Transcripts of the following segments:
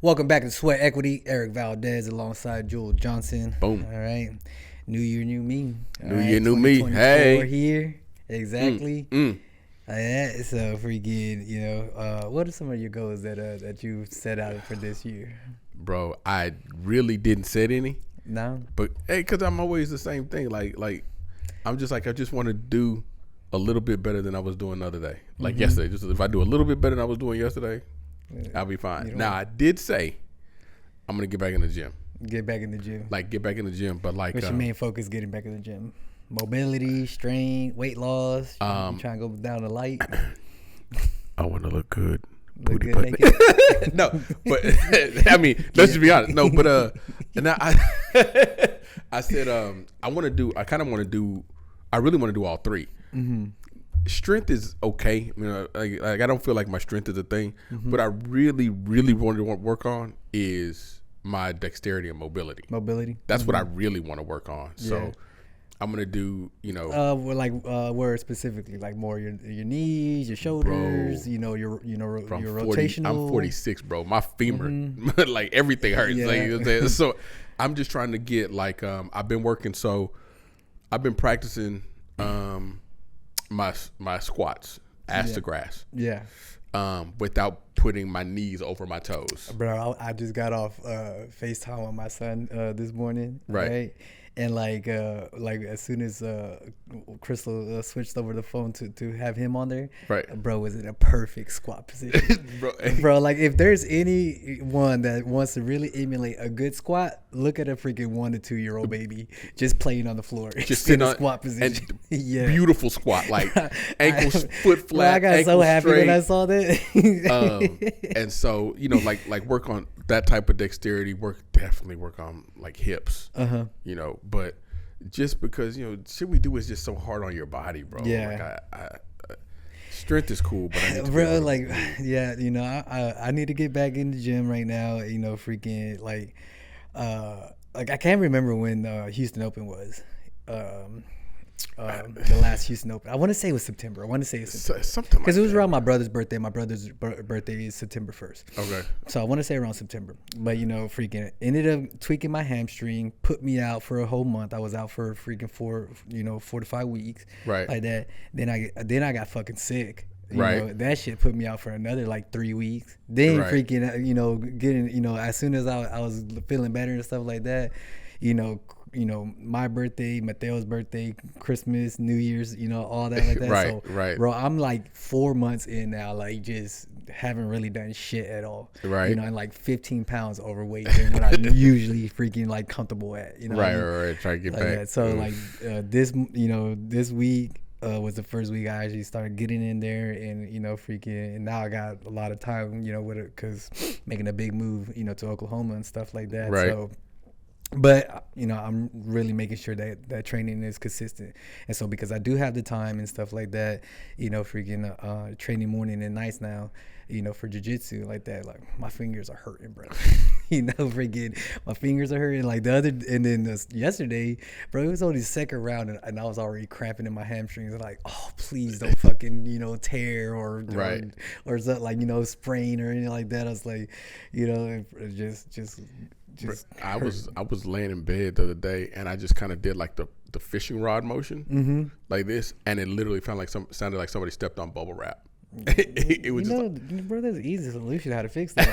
Welcome back to Sweat Equity. Eric Valdez alongside Jules Johnson. Boom. All right. New year, new me. New year, new me. Hey. Here. Exactly. So freaking, what are some of your goals that you set out for this year? Bro, I really didn't set any. No? But, hey, because I'm always the same thing. Like, I'm just like, I just want to do a little bit better than I was doing the other day. Like yesterday. Just if I do a little bit better than I was doing yesterday, I'll be fine. Now, I did say I'm going to get back in the gym. Get back in the gym. Like, get back in the gym. But, like. What's your main focus getting back in the gym? Mobility, strength, weight loss? Trying to go down the light? I want to look good. Look good naked? No, but I mean, let's just be honest. No, but and I said I really want to do all three. Mm-hmm. Strength is okay. Like I don't feel like my strength is a thing, but I really want to work on is my dexterity and mobility. That's what I really want to work on. So. Yeah. I'm gonna do, where specifically, like more your knees, your shoulders, bro, your rotational. I'm 46, bro. My femur, like everything hurts. Yeah. Like, so I'm just trying to get I've been working. So I've been practicing my squats, ass to grass. Yeah. Without putting my knees over my toes. Bro, I just got off FaceTime with my son this morning. Right. And like as soon as Crystal switched over the phone to have him on there, right, bro was in a perfect squat position. Bro, like if there's anyone that wants to really emulate a good squat, look at a freaking 1 to 2 year old baby just playing on the floor, just in a squat position. Yeah, beautiful squat, like ankles, foot flat. Bro, I got so happy when I saw that. And so like work on that type of dexterity. Definitely work on like hips. But just because shit we do is just so hard on your body, bro. Yeah. Like strength is cool, but I need to I need to get back in the gym right now. Freaking like I can't remember when Houston Open was. The last Houston Open. I want to say it was September. Something because it was around my brother's birthday. My brother's birthday is September 1st. Okay. So I want to say around September. But freaking ended up tweaking my hamstring, put me out for a whole month. I was out for freaking 4 to 5 weeks. Right. Like that. Then I got fucking sick. Right. That shit put me out for another 3 weeks. Then freaking getting as soon as I was feeling better and stuff like that, my birthday, Mateo's birthday, Christmas, New Year's, all that like that. Right. Bro, I'm 4 months in now, just haven't really done shit at all. Right. And 15 pounds overweight than what I'm usually freaking comfortable at. Right. Try to get back. That. So this week was the first week I actually started getting in there, and and now I got a lot of time, with it because making a big move, to Oklahoma and stuff like that. Right. So. But, I'm really making sure that training is consistent. And so because I do have the time and stuff like that, freaking training morning and nights now, for jiu-jitsu like that, my fingers are hurting, bro. Freaking my fingers are hurting. Yesterday, bro, it was only the second round and I was already cramping in my hamstrings. Please don't fucking, tear or something, sprain or anything like that. I was like, I was laying in bed the other day and I just kind of did the fishing rod motion like this, and it literally sounded like somebody stepped on bubble wrap. It was bro, there's an easy solution how to fix that.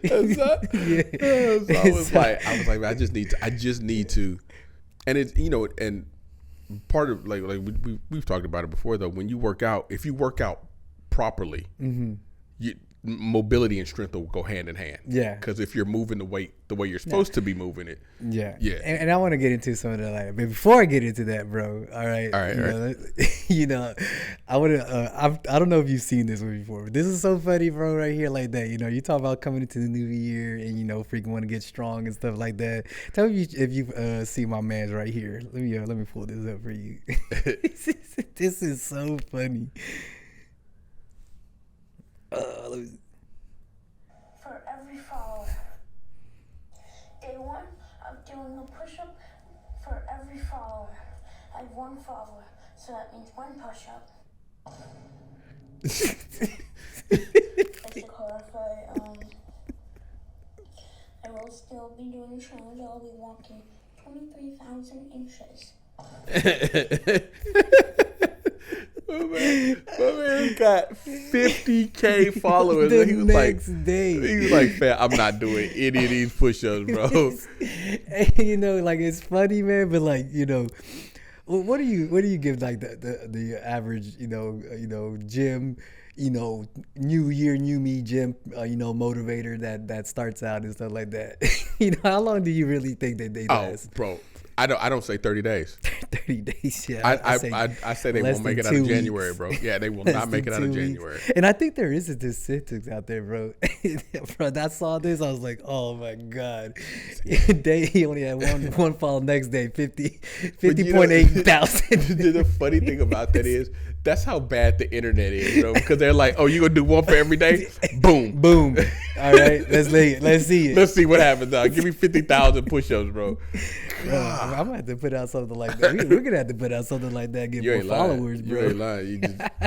So I was like, I just need to, and it's and part of we've talked about it before though. When you work out, if you work out properly, mobility and strength will go hand in hand. Yeah. Because if you're moving the weight the way you're supposed to be moving it. Yeah. Yeah. And I want to get into some of that. But before I get into that, bro, all right. I would I don't know if you've seen this one before, but this is so funny, bro, right here like that. You talk about coming into the new year and freaking want to get strong and stuff like that. Tell me if you've seen my man's right here. Let me pull this up for you. This is so funny. For every follower. Day 1, I'm doing a push-up for every follower. I have 1 follower, so that means 1 push-up. I'll still be doing the challenge. I'll be walking 23,000 inches. My man got 50K followers. The And he was next like, day. He was like, fam, I'm not doing any of these push-ups, bro. You know, like, it's funny, man, but like, you know, what do you give like the average, you know, gym, you know, new year, new me gym, you know, motivator that starts out and stuff like that? You know, how long do you really think that they last? Bro, I don't say 30 days. 30 days, yeah. I say they won't make it out of January, bro. Yeah, they will not make it out of January. And I think there is a statistics out there, bro. Bro, I saw this, I was like, oh my God. He only had one follow, next day, 50.8 thousand. The funny thing about that is, that's how bad the internet is, bro. Because they're like, oh, you gonna do one for every day? Boom. Boom. All right, let's see it. Let's see what happens, dog. Give me 50,000 push-ups, bro. I'm gonna have to put out something like that. We're gonna have to put out something like that. Get more followers, bro. You ain't lying. You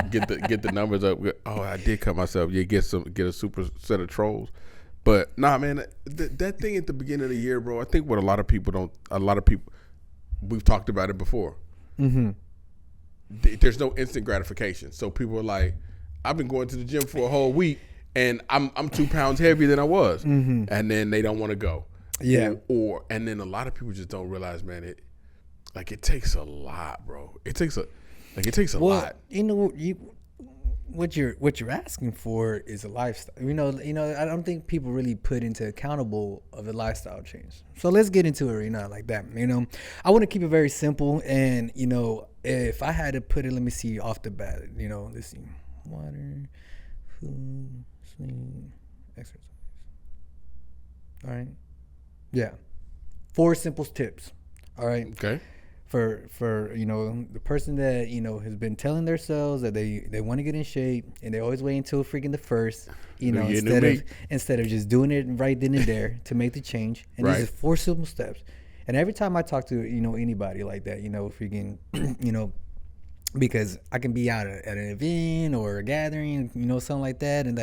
just get the numbers up. Oh, I did cut myself. You get a super set of trolls. But nah, man, that thing at the beginning of the year, bro. I think what a lot of people, we've talked about it before. Mm-hmm. There's no instant gratification. So people are like, I've been going to the gym for a whole week and I'm 2 pounds heavier than I was, and then they don't want to go. Yeah. And then a lot of people just don't realize, man, it takes a lot, bro. It takes a lot. You know, what you're asking for is a lifestyle. You know, I don't think people really put into accountable of a lifestyle change. So let's get into it right now like that. You know, I want to keep it very simple. And, you know, if I had to put it, let me see off the bat, you know, let's see, water, food, sleep, exercise. All right. Yeah. 4 simple tips. All right. Okay. For you know, the person that, you know, has been telling themselves that they want to get in shape and they always wait until freaking the first, you know, instead of just doing it right then and there to make the change. And these are 4 simple steps. And every time I talk to, you know, anybody like that, you know, freaking, you know, because I can be out at an event or a gathering, you know, something like that, and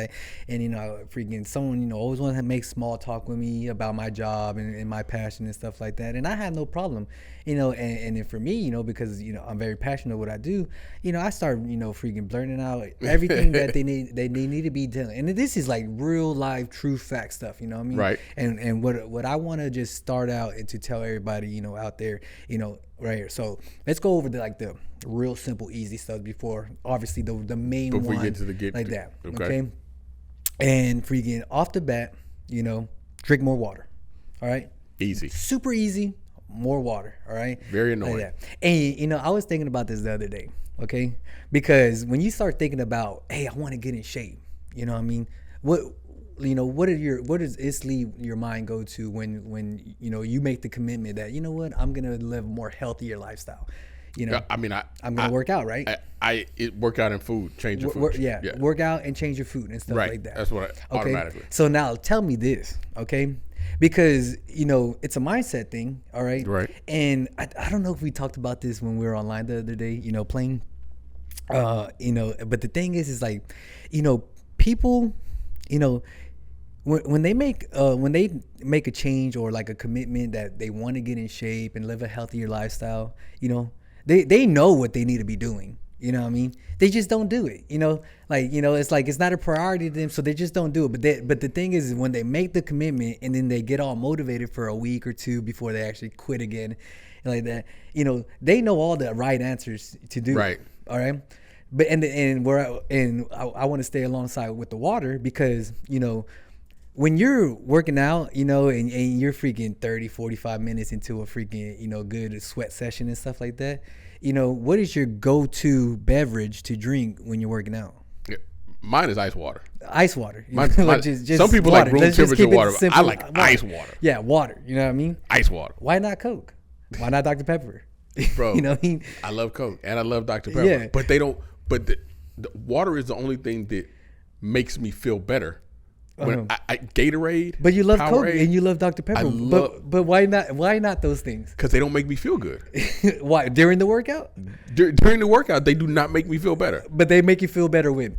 you know, freaking someone, you know, always want to make small talk with me about my job and my passion and stuff like that, and I have no problem, you know, and then for me, you know, because, you know, I'm very passionate about what I do, you know, I start, you know, freaking blurting out everything that they need to be done, and this is like real life, true fact stuff, you know what I mean? Right. And what I want to just start out and to tell everybody, you know, out there, you know, right here. So let's go over the real simple, easy stuff before, obviously, the main before one, we get to the like that. Okay. And freaking off the bat, you know, drink more water. All right. Easy. Super easy. More water. All right. Very annoying. Like that. And, you know, I was thinking about this the other day. Okay. Because when you start thinking about, hey, I want to get in shape, you know what I mean? What does instantly your mind go to when you know, you make the commitment that, you know what, I'm gonna live a more healthier lifestyle, you know? I mean, I'm gonna work out, right? Work out and food, change your food. Yeah, work out and change your food and stuff like that. That's what automatically. So now tell me this, okay? Because, you know, it's a mindset thing, all right? Right. And I don't know if we talked about this when we were online the other day, you know, playing, you know, but the thing is like, you know, people, you know, when they make a change or like a commitment that they want to get in shape and live a healthier lifestyle, you know, they know what they need to be doing. You know what I mean? They just don't do it. You know, like, you know, it's like it's not a priority to them, so they just don't do it. But the thing is, when they make the commitment and then they get all motivated for a week or two before they actually quit again, like that, you know, they know all the right answers to do. Right. All right. But I want to stay alongside with the water because, you know, when you're working out, you know, and you're freaking 30, 45 minutes into a freaking, you know, good sweat session and stuff like that, you know, what is your go-to beverage to drink when you're working out? Yeah. Mine is ice water. Ice water. Just some people water. like room temperature water. I like ice water. Yeah, water. You know what I mean? Ice water. Why not Coke? Why not Dr. Pepper? Bro, you know what I mean? I love Coke and I love Dr. Pepper. Yeah. But they don't. But the water is the only thing that makes me feel better. When I Gatorade, but you love Powerade, Coke and you love Dr. Pepper. But why not? Why not those things? Because they don't make me feel good. Why? During the workout? During the workout, they do not make me feel better. But they make you feel better when?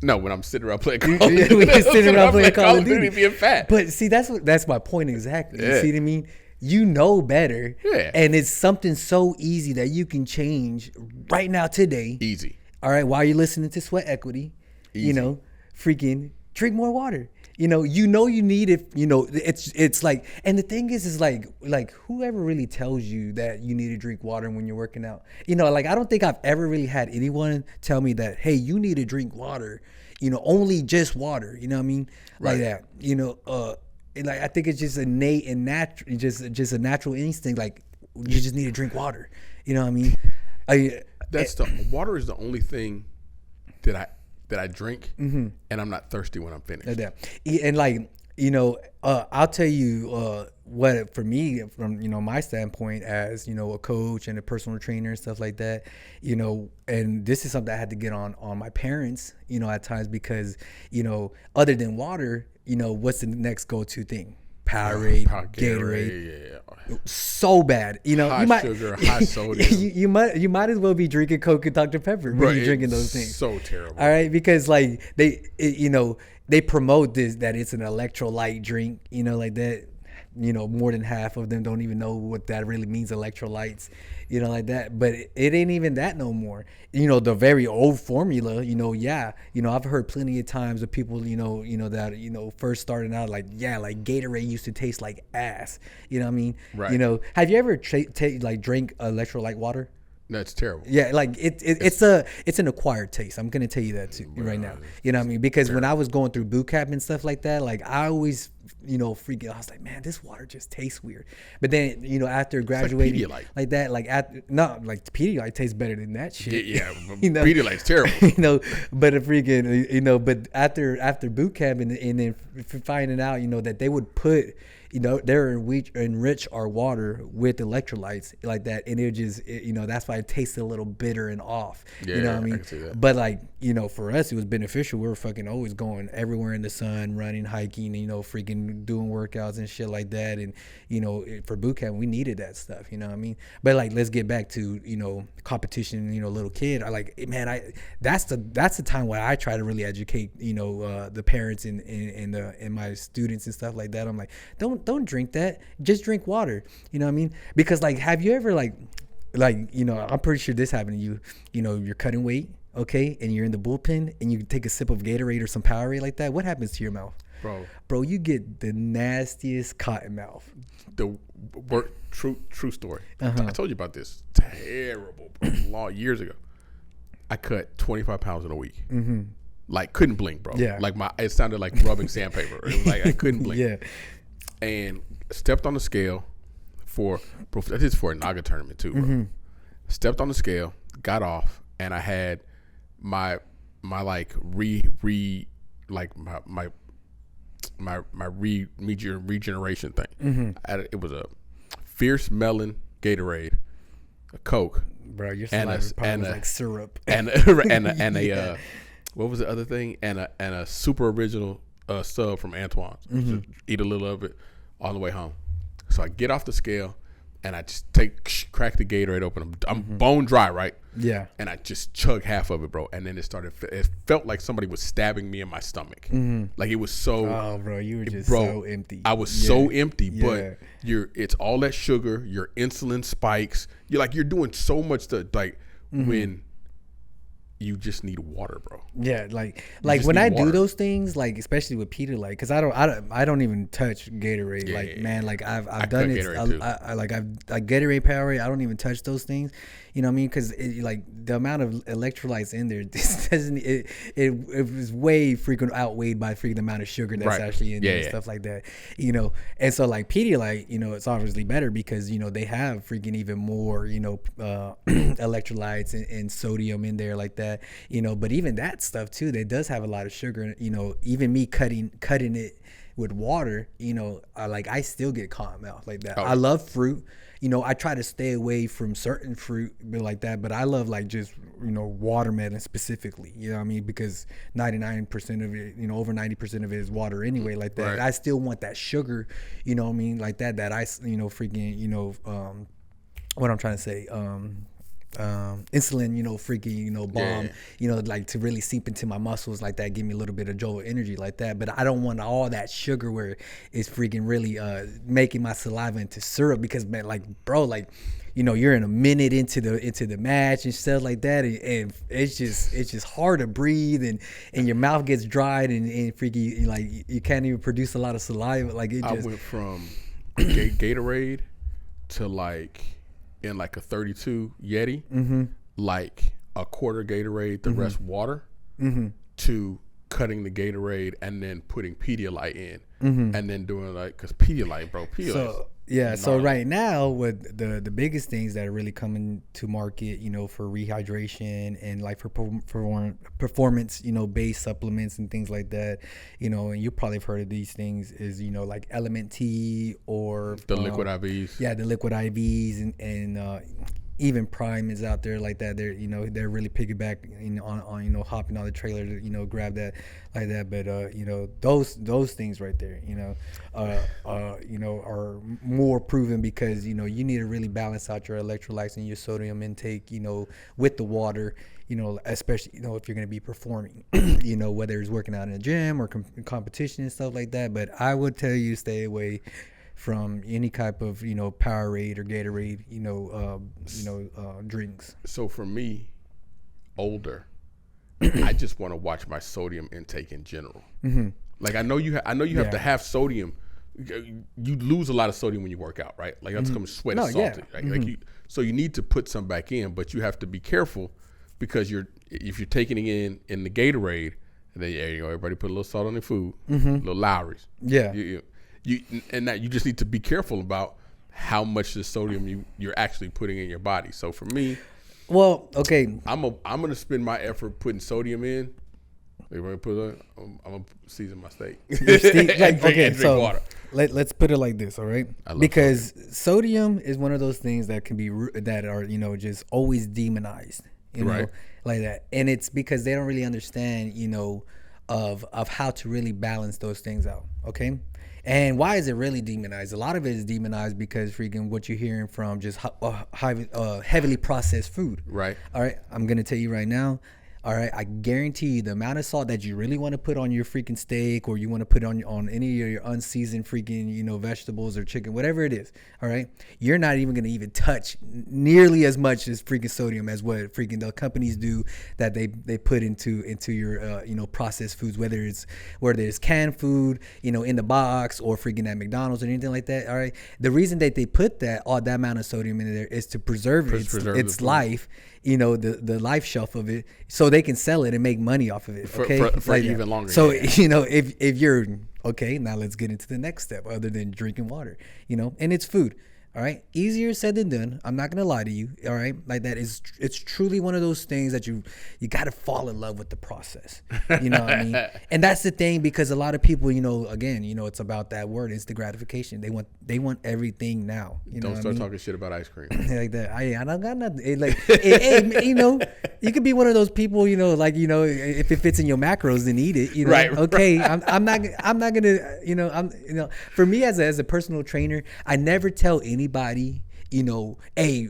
No, when I'm sitting around playing Call of Duty. When you're sitting around playing Call of Duty. Being fat. But see, that's my point exactly. You see what I mean? You know better. Yeah. And it's something so easy that you can change right now today. Easy. All right, while you're listening to Sweat Equity, you know, freaking drink more water. You need it. It's like, and the thing is like whoever really tells you that you need to drink water when you're working out. Like I don't think I've ever really had anyone tell me that, hey, you need to drink water. Only just water. You know what I mean? Like that. Like I think it's just innate and natural, just a natural instinct. Like you just need to drink water. You know what I mean? Water is the only thing that I drink, and I'm not thirsty when I'm finished. And like, I'll tell you what for me from my standpoint as a coach and a personal trainer and stuff like that, and this is something I had to get on my parents, at times because other than water, what's the next go-to thing? Powerade, Gatorade, so bad. High sugar, high sodium. You might as well be drinking Coke and Dr. Pepper when you're drinking those things. So terrible. All right, because like they promote this that it's an electrolyte drink. Like that. More than half of them don't even know what that really means, electrolytes, like that. But it ain't even that no more. The very old formula, I've heard plenty of times of people, that, first starting out like Gatorade used to taste like ass. You know what I mean? Right. Have you ever drank electrolyte water? That's terrible. Yeah, like it's an acquired taste. I'm gonna tell you that too right now. You know what I mean? Because when I was going through boot camp and stuff like that, like I always, freaking out. I was like, man, this water just tastes weird. But then, after graduating, like that, like Pedialyte tastes better than that shit. Yeah, Pedialyte's terrible. But but after boot camp and then finding out, that they would put. They're enrich our water with electrolytes like that, and it just, that's why it tastes a little bitter and off. Yeah, you know what I mean? I can see that. But like, for us, it was beneficial. We were fucking always going everywhere in the sun, running, hiking, freaking doing workouts and shit like that. And for boot camp, we needed that stuff. You know what I mean? But like, let's get back to competition. Little kid. That's the time where I try to really educate the parents and my students and stuff like that. I'm like, don't drink that. Just drink water. You know what I mean? Because like, have you ever I'm pretty sure this happened to you. You're cutting weight, okay, and you're in the bullpen, and you take a sip of Gatorade or some Powerade like that. What happens to your mouth, bro? You get the nastiest cotton mouth. True story. I told you about this. Terrible, bro. Years ago, I cut 25 pounds in a week. Like couldn't blink, bro. Yeah. Like it sounded like rubbing sandpaper. It was like I couldn't blink. Yeah. And stepped on the scale this is for a Naga tournament too, bro. Stepped on the scale, got off, and I had my regeneration thing. It was a fierce melon Gatorade, a Coke, bro. Your saliva probably was like syrup, and a what was the other thing? And a super original sub from Antoine's. Just eat a little of it on the way home. So I get off the scale and I just crack the Gatorade open. I'm bone dry, right? Yeah. And I just chug half of it, bro. And then it felt like somebody was stabbing me in my stomach. Like it was so. Oh, bro, you were just so empty. I was so empty, but it's all that sugar. Your insulin spikes. You're doing so much to when. You just need water, bro. Yeah, like when I do those things, like especially with Pedialyte, because I don't even touch Gatorade. I've done it. I've Gatorade, Powerade. I don't even touch those things. You know what I mean? Because the amount of electrolytes in there, this doesn't. It was way freaking outweighed by freaking amount of sugar that's actually in there and stuff like that. And so like Pedialyte, it's obviously better because they have freaking even more electrolytes and sodium in there like that. But even that stuff too, that does have a lot of sugar. Even me cutting it with water, I still get cotton mouth like that. I love fruit. I try to stay away from certain fruit like that, but I love just watermelon specifically. You know what I mean? Because 99% of it, over 90% of it is water anyway, like that. Right. I still want that sugar. You know what I mean? Like that. That I freaking what I'm trying to say. insulin, freaking, bomb, Yeah. like to really seep into my muscles like that, give me a little bit of jolt energy like that. But I don't want all that sugar where it's freaking really making my saliva into syrup, because man, like, bro, like, you're in a minute into the match and stuff like that, and it's just hard to breathe, and your mouth gets dried, and freaking, like, you can't even produce a lot of saliva. Like, I went from Gatorade to like in like a 32 Yeti, like a quarter Gatorade, the rest water, to cutting the Gatorade and then putting Pedialyte in, and then doing like, because Pedialyte, bro, Pedialyte. So right now, with the biggest things that are really coming to market, for rehydration and like for performance, based supplements and things like that, and you probably have heard of these things, is like Element T, or the liquid IVs. Yeah, the liquid IVs, and even Prime is out there like that. They're they're really piggyback on hopping on the trailer to grab that like that. But those things right there are more proven, because you need to really balance out your electrolytes and your sodium intake with the water, especially if you're going to be performing whether it's working out in a gym or competition and stuff like that. But I would tell you, stay away from any type of Powerade or Gatorade drinks. So for me, older, I just want to watch my sodium intake in general. Like, I know you have to have sodium. You lose a lot of sodium when you work out, right? Like, that's comes sweat is salty. Right? Like so you need to put some back in, but you have to be careful, because if you're taking it in the Gatorade, then everybody put a little salt on their food, little Lowry's. Yeah. You just need to be careful about how much the sodium you're actually putting in your body. So for me, well, okay, I'm gonna spend my effort putting sodium in. I'm gonna season my steak. Drink water. Let's put it like this, all right? Because sodium is one of those things that can be just always demonized, right, like that, and it's because they don't really understand, of how to really balance those things out. Okay. And why is it really demonized? A lot of it is demonized because freaking what you're hearing from just heavily processed food. Right. All right. I'm going to tell you right now. All right. I guarantee you the amount of salt that you really want to put on your freaking steak, or you want to put on any of your unseasoned freaking, vegetables or chicken, whatever it is. All right. You're not even going to even touch nearly as much as freaking sodium as what freaking the companies do that they put into your, processed foods, whether it's canned food, in the box, or freaking at McDonald's or anything like that. All right. The reason that they put all that amount of sodium in there is to preserve its life, the life shelf of it, so they can sell it and make money off of it. Okay. For like even longer. So, if you're okay, now let's get into the next step other than drinking water, and it's food. All right. Easier said than done. I'm not going to lie to you. All right. Like that it's truly one of those things that you got to fall in love with the process. You know what I mean? And that's the thing, because a lot of people, again, it's about that word. It's the gratification. They want everything now. Don't start talking shit about ice cream. Like that. I don't got nothing. You could be one of those people, if it fits in your macros, then eat it. Right. Okay. Right. I'm not gonna, for me as a personal trainer, I never tell anybody, hey,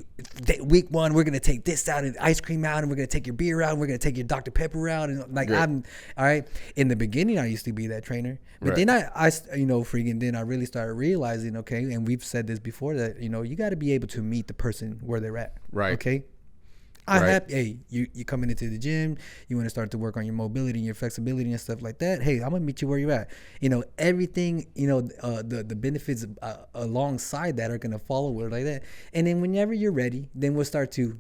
week 1 we're gonna take this out and ice cream out, and we're gonna take your beer out, and we're gonna take your Dr. Pepper out, and like, I'm all right. In the beginning, I used to be that trainer, but then then I really started realizing, okay, and we've said this before, that you got to be able to meet the person where they're at. Right. Okay. Hey, you coming into the gym, you want to start to work on your mobility and your flexibility and stuff like that. Hey, I'm gonna meet you where you're at. Everything, the benefits alongside that are gonna follow with like that. And then whenever you're ready, then we'll start to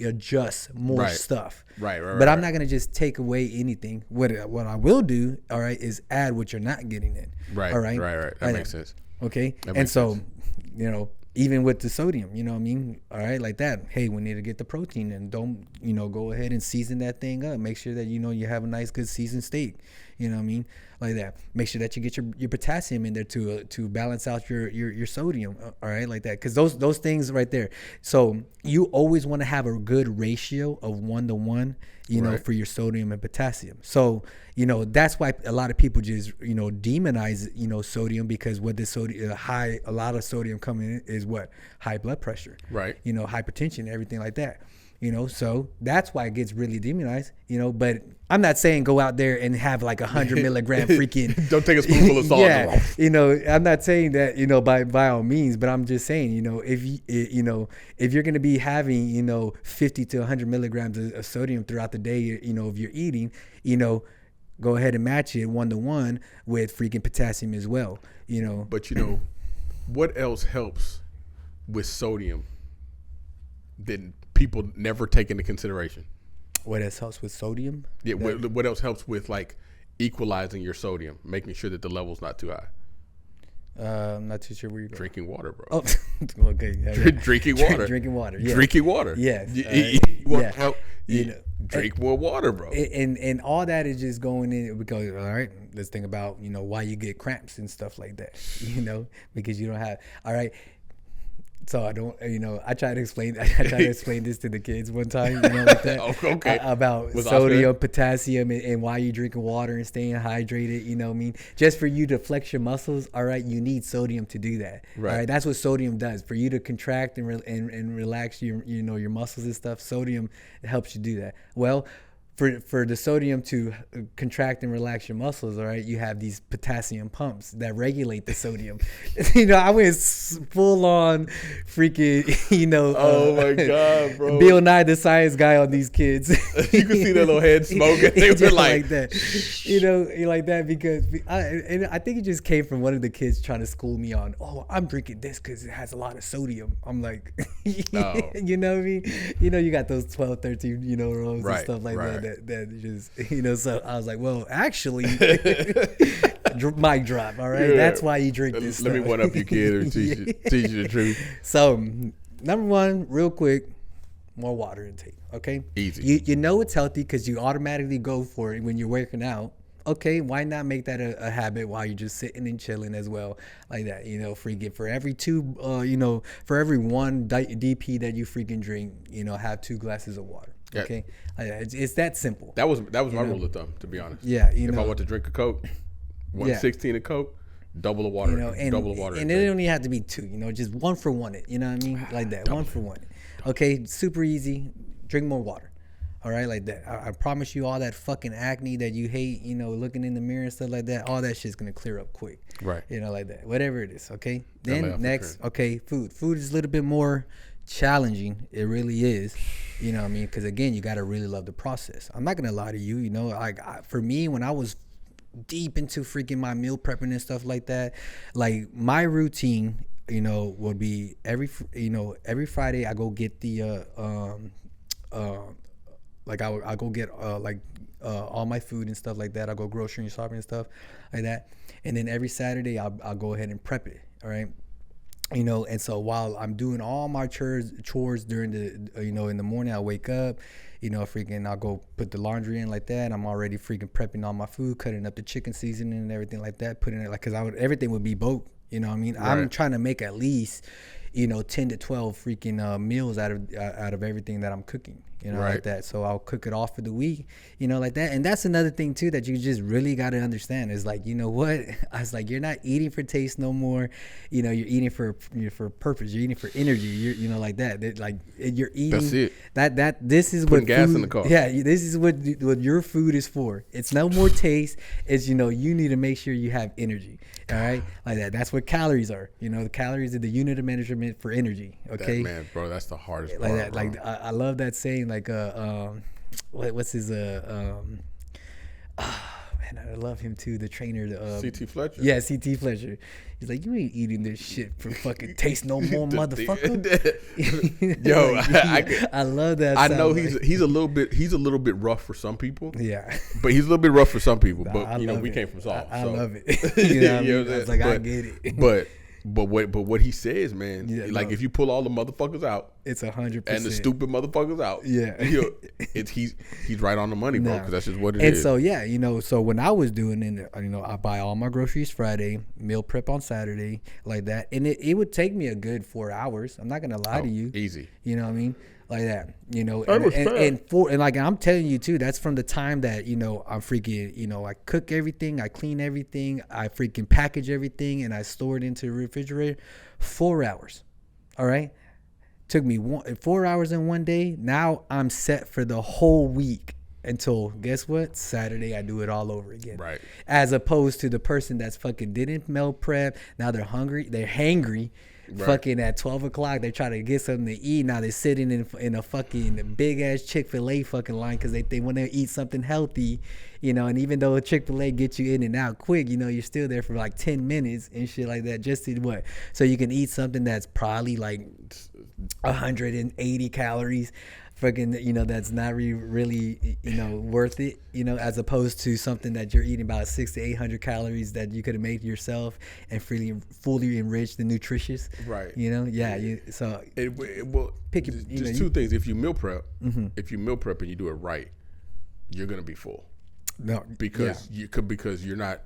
adjust more stuff. Right. But I'm not gonna just take away anything. What I will do, all right, is add what you're not getting in. Right. All right. Right. That makes sense. Okay. And so, even with the sodium, you know what I mean? All right, like that. Hey, we need to get the protein, and don't, go ahead and season that thing up. Make sure that, you have a nice, good seasoned steak. You know what I mean? Like that. Make sure that you get your potassium in there to balance out your sodium. All right, like that. Because those things right there. So you always want to have a good ratio of 1-to-1, you know, for your sodium and potassium. So, you know, that's why a lot of people just, you know, demonize, you know, sodium, because what the sodium a lot of sodium coming in is what? High blood pressure. Right. You know, hypertension, everything like that. You know, so that's why it gets really demonized, you know, but I'm not saying go out there and have like 100 milligram freaking. Don't take a spoonful of salt. Yeah. You know, I'm not saying that, you know, by all means, but I'm just saying, you know, if you're going to be having, you know, 50 to 100 milligrams of sodium throughout the day, you know, if you're eating, you know, go ahead and match it 1-to-1 with freaking potassium as well, you know. But, you know, what else helps with sodium that people never take into consideration? What else helps with sodium? Yeah, what else helps with like equalizing your sodium, making sure that the level's not too high? I'm not too sure where you're going. Drinking water, bro. Oh, okay. Yeah. Drinking water. Drinking water. Yeah. Drinking water. Yes. Drink more water, bro. And all that is just going in because, all right, let's think about, you know, why you get cramps and stuff like that, you know, because you don't have, all right. So I don't, you know, I try to explain this to the kids one time, you know, like that. Okay. About sodium, potassium, and why you drinking water and staying hydrated. You know what I mean? Just for you to flex your muscles, all right, you need sodium to do that. Right. All right. That's what sodium does. For you to contract and relax your, you know, your muscles and stuff, sodium helps you do that. Well, for the sodium to contract and relax your muscles, all right, you have these potassium pumps that regulate the sodium. You know, I went full on freaking, you know. Oh my God, bro. Bill Nye the Science Guy on these kids. You can see their little head smoking. They were like that. You know, like that because I think it just came from one of the kids trying to school me on, oh, I'm drinking this because it has a lot of sodium. I'm like, you know what I mean? You know, you got those 12, 13, you know, rolls and stuff like that. That just, you know, so I was like, well, actually, mic drop, all right? Yeah. That's why you drink this Let stuff. me one up your kid or teach you the truth. So, number one, real quick, more water intake, okay? Easy. You know it's healthy because you automatically go for it when you're working out. Okay, why not make that a habit while you're just sitting and chilling as well, like that? You know, for every two, you know, for every one DP that you freaking drink, you know, have 2 glasses of water. Okay, it's that simple. That was my rule of thumb, to be honest. Yeah, if I want to drink a Coke, 1/16 of Coke, double the water. You know, double the water, and it don't even have to be 2. You know, just 1 for 1 it. You know what I mean? Like that, 1 for 1. Okay, super easy. Drink more water. All right, like that. I promise you, all that fucking acne that you hate, you know, looking in the mirror and stuff like that, all that shit's gonna clear up quick. Right. You know, like that. Whatever it is. Okay. Then next, okay, food. Food is a little bit more challenging. It really is. You know what I mean? Because again, you got to really love the process. I'm not going to lie to you. You know, for me, when I was deep into freaking my meal prepping and stuff like that, like my routine, you know, would be every Friday I go get the, like I go get all my food and stuff like that. I go grocery shopping and stuff like that. And then every Saturday I'll go ahead and prep it. All right. You know, and so while I'm doing all my chores during the, you know, in the morning, I wake up, you know, freaking, I'll go put the laundry in like that. I'm already freaking prepping all my food, cutting up the chicken seasoning and everything like that, putting it like, cause everything would be bulk, you know what I mean? Right. I'm trying to make at least, you know, 10 to 12 freaking meals out of everything that I'm cooking, you know, like that. So I'll cook it off for the week, you know, like that. And that's another thing too that you just really got to understand is like, you know what? I was like, you're not eating for taste no more. You know, you're eating for purpose. You're eating for energy. You know, like that. Like you're eating. That's it. This is putting what gas food, in the car. Yeah, this is what your food is for. It's no more taste. It's, you know, you need to make sure you have energy. All right, like that. That's what calories are. You know, the calories are the unit of measurement for energy. Okay, man, bro, that's the hardest like part. That, like I love that saying. Like, what's his man, I love him too. The trainer, CT Fletcher. Yeah, CT Fletcher. He's like, you ain't eating this shit for fucking taste no more, motherfucker. Yo, I love that. I know he's a little bit rough for some people. Yeah, but he's a little bit rough for some people. But you know, we came from Saul. I love it. You know what I mean? I was like, I get it. But what he says, man, like if you pull all the motherfuckers out, It's 100%. And the stupid motherfuckers out. Yeah. He's right on the money, bro, because that's just what it is. And so, yeah, so when I was doing it, I buy all my groceries Friday, meal prep on Saturday, like that. And it would take me a good 4 hours. I'm not going to lie to you. Easy. You know what I mean? Like that, and like I'm telling you too, that's from the time that I'm freaking, I cook everything, I clean everything, I freaking package everything, and I store it into the refrigerator. 4 hours, all right. Took me 4 hours in one day. Now I'm set for the whole week until guess what? Saturday I do it all over again. Right. As opposed to the person that's fucking didn't meal prep. Now they're hungry. They're hangry. Right. Fucking at 12 o'clock, they try to get something to eat. Now they're sitting in a fucking big ass Chick-fil-A fucking line because they want to eat something healthy, And even though Chick-fil-A gets you in and out quick, you're still there for like 10 minutes and shit like that. Just to what? So you can eat something that's probably like 180 calories. Fucking, that's not really, worth it, as opposed to something that you're eating about 600 to 800 calories that you could have made yourself and fully enriched and nutritious. Right. So pick just two things. If you meal prep, if you meal prep and you do it right, you're gonna be full. No, because you're not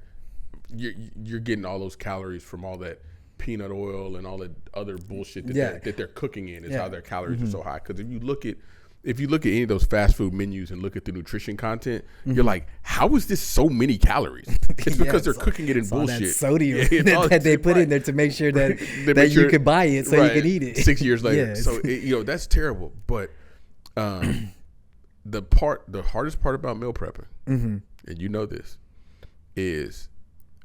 you're getting all those calories from all that peanut oil and all that other bullshit that they're cooking in. Is how their calories are so high. Because if you look at any of those fast food menus and look at the nutrition content, you're like, how is this so many calories? It's because they're cooking it in bullshit. That sodium that they put in there to make sure that you can buy it so you can eat it. 6 years later. Yes. So, that's terrible. But the hardest part about meal prepping, and you know this, is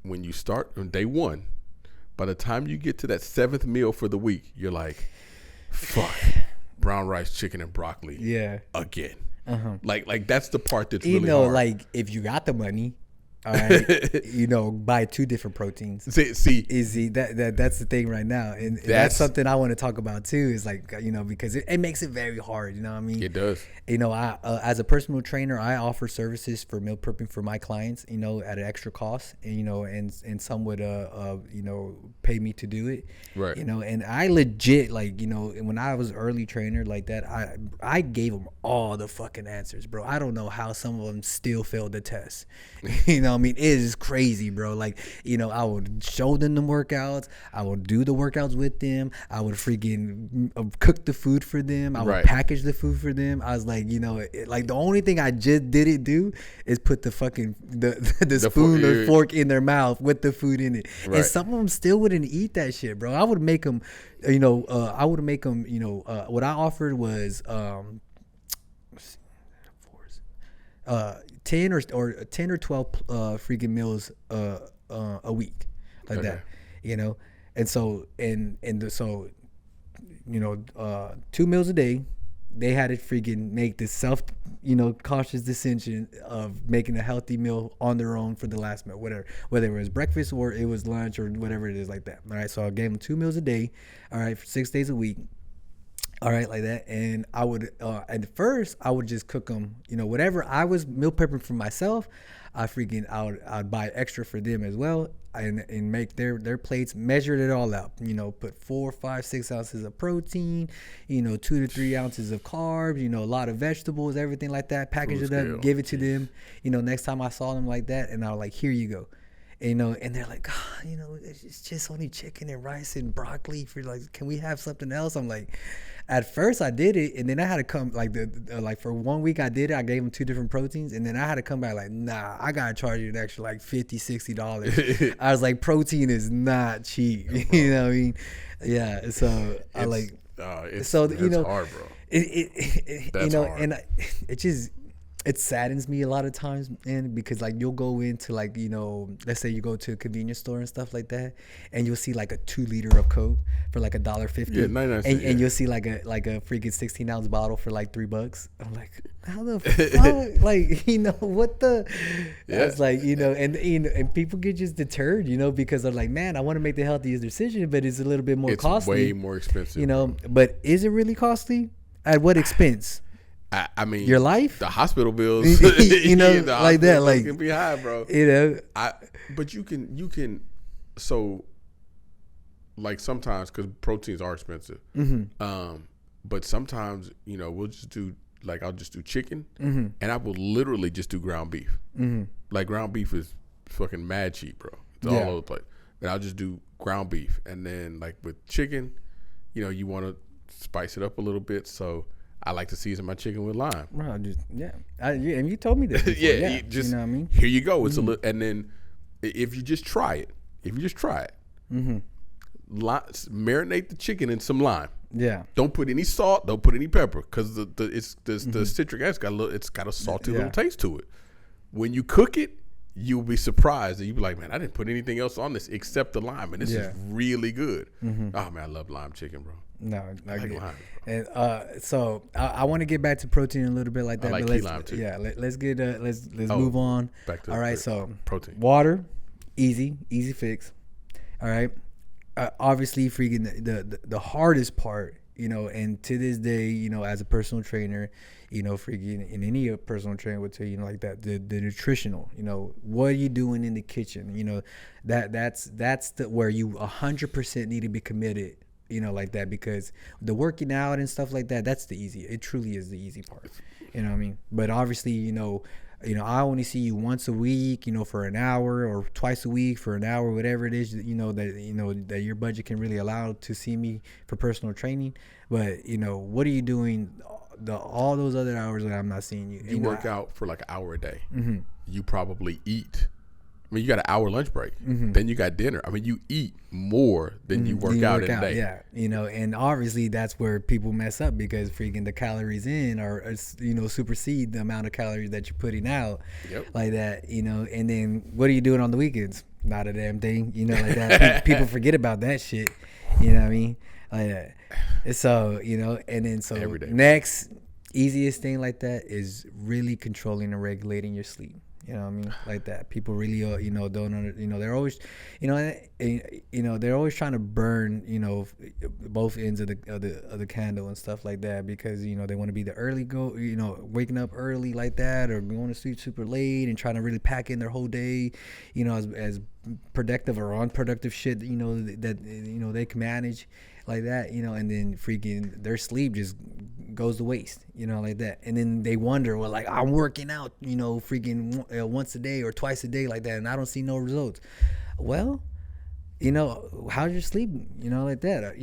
when you start on day one, by the time you get to that 7th meal for the week, you're like, fuck. Brown rice, chicken, and broccoli. Yeah. Again. Like that's the part that's really hard. Like if you got the money, all right, buy 2 different proteins. See, that's the thing right now, and that's something I want to talk about too. Is like because it makes it very hard. You know what I mean? It does. I as a personal trainer, I offer services for meal prepping for my clients. At an extra cost, and some would pay me to do it. Right. And I legit when I was early trainer like that, I gave them all the fucking answers, bro. I don't know how some of them still failed the test. I mean, it is crazy, bro. Like, I would show them the workouts. I would do the workouts with them. I would freaking cook the food for them. I would package the food for them. I was like, like the only thing I just didn't do is put the fucking the spoon or fork in their mouth with the food in it. Right. And some of them still wouldn't eat that shit, bro. I would make them, what I offered was 10 or 12 freaking meals a week, like that, and so 2 meals a day. They had to freaking make this conscious decision of making a healthy meal on their own for the last meal, whether it was breakfast or it was lunch or whatever it is, like that. All right, so I gave them 2 meals a day, all right, for 6 days a week. All right, like that. And I would, at first, I would just cook them, whatever I was meal prepping for myself, I'd buy extra for them as well and make their plates, measured it all out, put 4, 5, 6 ounces of protein, 2 to 3 ounces of carbs, a lot of vegetables, everything like that, package it up, give it to them, next time I saw them like that, and I was like, here you go. And they're like, it's just only chicken and rice and broccoli. For like, can we have something else? I'm like, at first I did it, and then I had to come for 1 week I did it. I gave them 2 different proteins, and then I had to come back like, nah, I gotta charge you an extra like $50-$60. I was like, protein is not cheap. You know what I mean? Yeah. So I like. It's hard, bro. That's hard. And it just. It saddens me a lot of times, man, because like you'll go into like, let's say you go to a convenience store and stuff like that, and you'll see like a 2 liter of Coke for like $1.50. Yeah, 99 cents. And you'll see like a freaking 16-ounce bottle for like $3. I'm like, how the fuck? Like, what the? Yeah. It's like, and people get just deterred, because they're like, man, I want to make the healthiest decision, but it's a little bit more costly. It's way more expensive. But is it really costly? At what expense? I mean, your life, the hospital bills, like that, like can be high, bro. But you can, so like sometimes because proteins are expensive. But sometimes, we'll just do, like, I'll just do chicken, and I will literally just do ground beef. Like, ground beef is fucking mad cheap, bro. It's all over the place. And I'll just do ground beef. And then, like, with chicken, you want to spice it up a little bit. So I like to season my chicken with lime. Bro, and you told me this before. You know what I mean? Here you go. It's a little, and then if you just try it, marinate the chicken in some lime. Yeah. Don't put any salt. Don't put any pepper, because the citric acid it's got a salty little taste to it. When you cook it, you'll be surprised, and you'll be like, man, I didn't put anything else on this except the lime, and this is really good. Oh man, I love lime chicken, bro. No, I like lime. And so I want to get back to protein a little bit like that. I like but key lime too. Yeah, let's get let's move on. Back to all right. So protein, water, easy fix. All right. Obviously, freaking the hardest part, and to this day, as a personal trainer, freaking in any personal trainer would tell you, like that, the nutritional, what are you doing in the kitchen? That's where you 100% need to be committed, like that, because the working out and stuff like that, that's the easy. It truly is the easy part. You know what I mean? But obviously, I only see you once a week, for an hour, or twice a week for an hour, whatever it is, that your budget can really allow to see me for personal training. But, what are you doing all those other hours that I'm not seeing you? You work out for like an hour a day. You probably eat. I mean, you got an hour lunch break. Then you got dinner. I mean, you eat more than you work out in a day. Yeah, and obviously that's where people mess up, because freaking the calories in are supersede the amount of calories that you're putting out. Like that, and then what are you doing on the weekends? Not a damn thing, like that. People forget about that shit. You know what I mean? Like that. So, and then so next easiest thing like that is really controlling and regulating your sleep. You know what I mean? Like that. People really, don't they're always, they're always trying to burn, both ends of the candle and stuff like that, because, they want to be the early waking up early like that, or going to sleep super late and trying to really pack in their whole day, as productive or unproductive shit, that they can manage like that, and then freaking their sleep just goes to waste, like that. And then they wonder, well, like, I'm working out, freaking once a day or twice a day like that, and I don't see no results. Well, how's your sleep, like that, or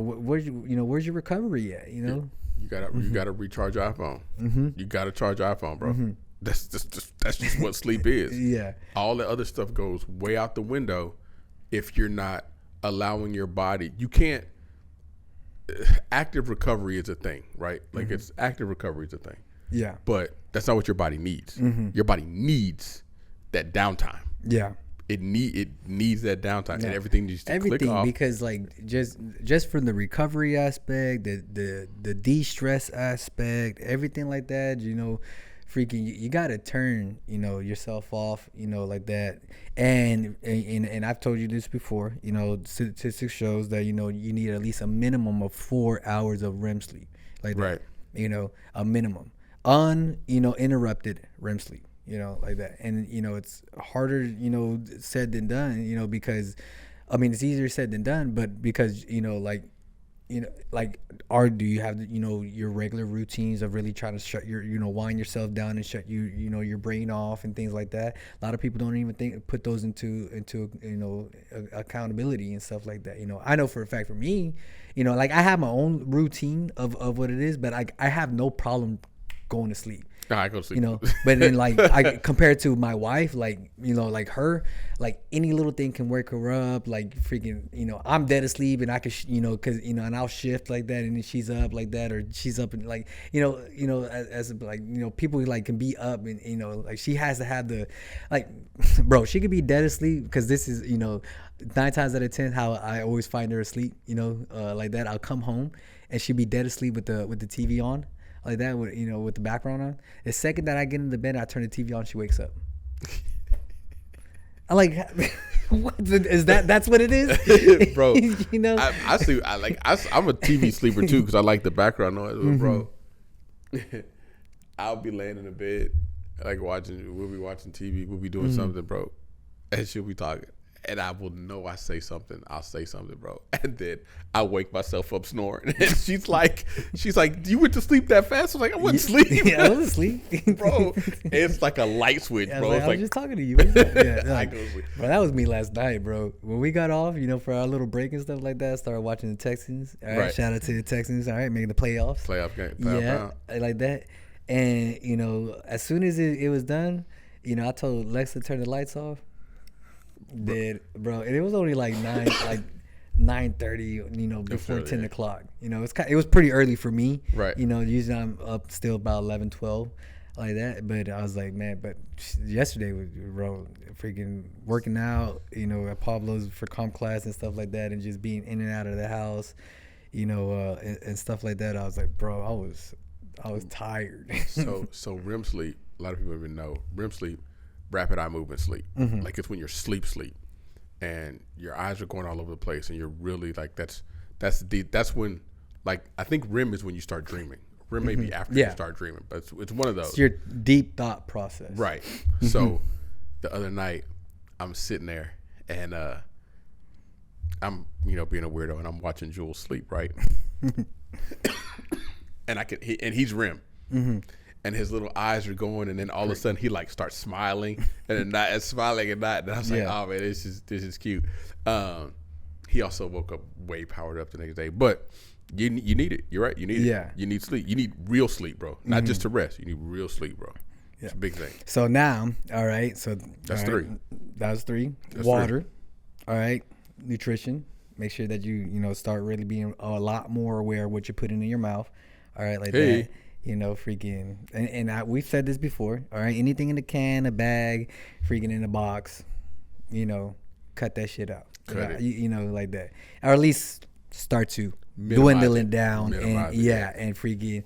where's your recovery at, You gotta recharge your iPhone. You gotta charge your iPhone, bro. That's just what sleep is. Yeah. All the other stuff goes way out the window if you're not allowing your body. You can't. Active recovery is a thing, right? Like, it's active recovery is a thing. Yeah. But that's not what your body needs. Your body needs that downtime. Yeah. It needs that downtime, and everything needs to click off. Because, like, just from the recovery aspect, the de-stress aspect, everything like that, freaking you gotta turn yourself off, like that. And I've told you this before, statistics shows that you need at least a minimum of 4 hours of REM sleep, like that. Right. A minimum uninterrupted REM sleep, like that. And it's harder said than done, because I mean, it's easier said than done, but because do you have your regular routines of really trying to shut your wind yourself down and shut your brain off and things like that? A lot of people don't even put those into accountability and stuff like that. I know for a fact, for me, like, I have my own routine of what it is, but I have no problem going to sleep. I go to sleep. But then, like, I compared to my wife, like, like her, like, any little thing can wake her up, like, freaking, I'm dead asleep, and I can, cause, and I'll shift like that, and then she's up like that, or she's up, and like, as like, people like can be up, and, like, she has to have the, like, bro, she could be dead asleep, cause this is, 9 times out of 10 how I always find her asleep, like that. I'll come home and she'd be dead asleep with the TV on. Like that, with the background on. The second that I get in the bed, I turn the TV on, she wakes up. I like, what is that? That's what it is, bro. I sleep. I'm a TV sleeper too, because I like the background noise, bro. I'll be laying in the bed, like, we'll be watching TV, we'll be doing something, bro, and she'll be talking. And I will know I say something. I'll say something, bro. And then I wake myself up snoring. And she's like, you went to sleep that fast? I was like, I wasn't asleep. Yeah, I wasn't asleep. Bro, it's like a light switch, Yeah, bro. I was just talking to you. Yeah, I like, go to sleep. bro, that was me last night, bro. When we got off, for our little break and stuff like that, started watching the Texans. All right, shout out to the Texans. All right, making the playoffs. Playoff game. Like that. And, as soon as it was done, I told Lex to turn the lights off. Bro, and it was only like 9:30, before 10 o'clock. It was pretty early for me. Right. Usually I'm up still about 11, 12, like that. But I was like, man, but yesterday was, bro, freaking working out, at Pablo's for comp class and stuff like that, and just being in and out of the house, and stuff like that. I was like, bro, I was tired. So REM sleep, a lot of people even know REM sleep, rapid eye movement sleep. Mm-hmm. Like, it's when you're sleep, and your eyes are going all over the place, and you're really like, that's when, like, I think REM is when you start dreaming. REM may be after you start dreaming, but it's one of those. It's your deep thought process. Right. So the other night, I'm sitting there, and I'm being a weirdo, and I'm watching Jules sleep, right? And he's REM. Mm-hmm. And his little eyes are going, and then all of a sudden he like starts smiling, and then smiling and not. And I was like, oh man, this is cute. He also woke up way powered up the next day, but you need it. You're right. You need it. You need sleep. You need real sleep, bro. Not just to rest. You need real sleep, bro. Yeah. It's a big thing. So now, all right. So that's three. That was three. That's water. 3. All right. Nutrition. Make sure that you start really being a lot more aware of what you're putting in your mouth. All right, like that. Freaking, and we've said this before. All right, anything in a can, a bag, freaking in a box, cut that shit out. Cut it. Like that, or at least start to dwindle it down, and and freaking,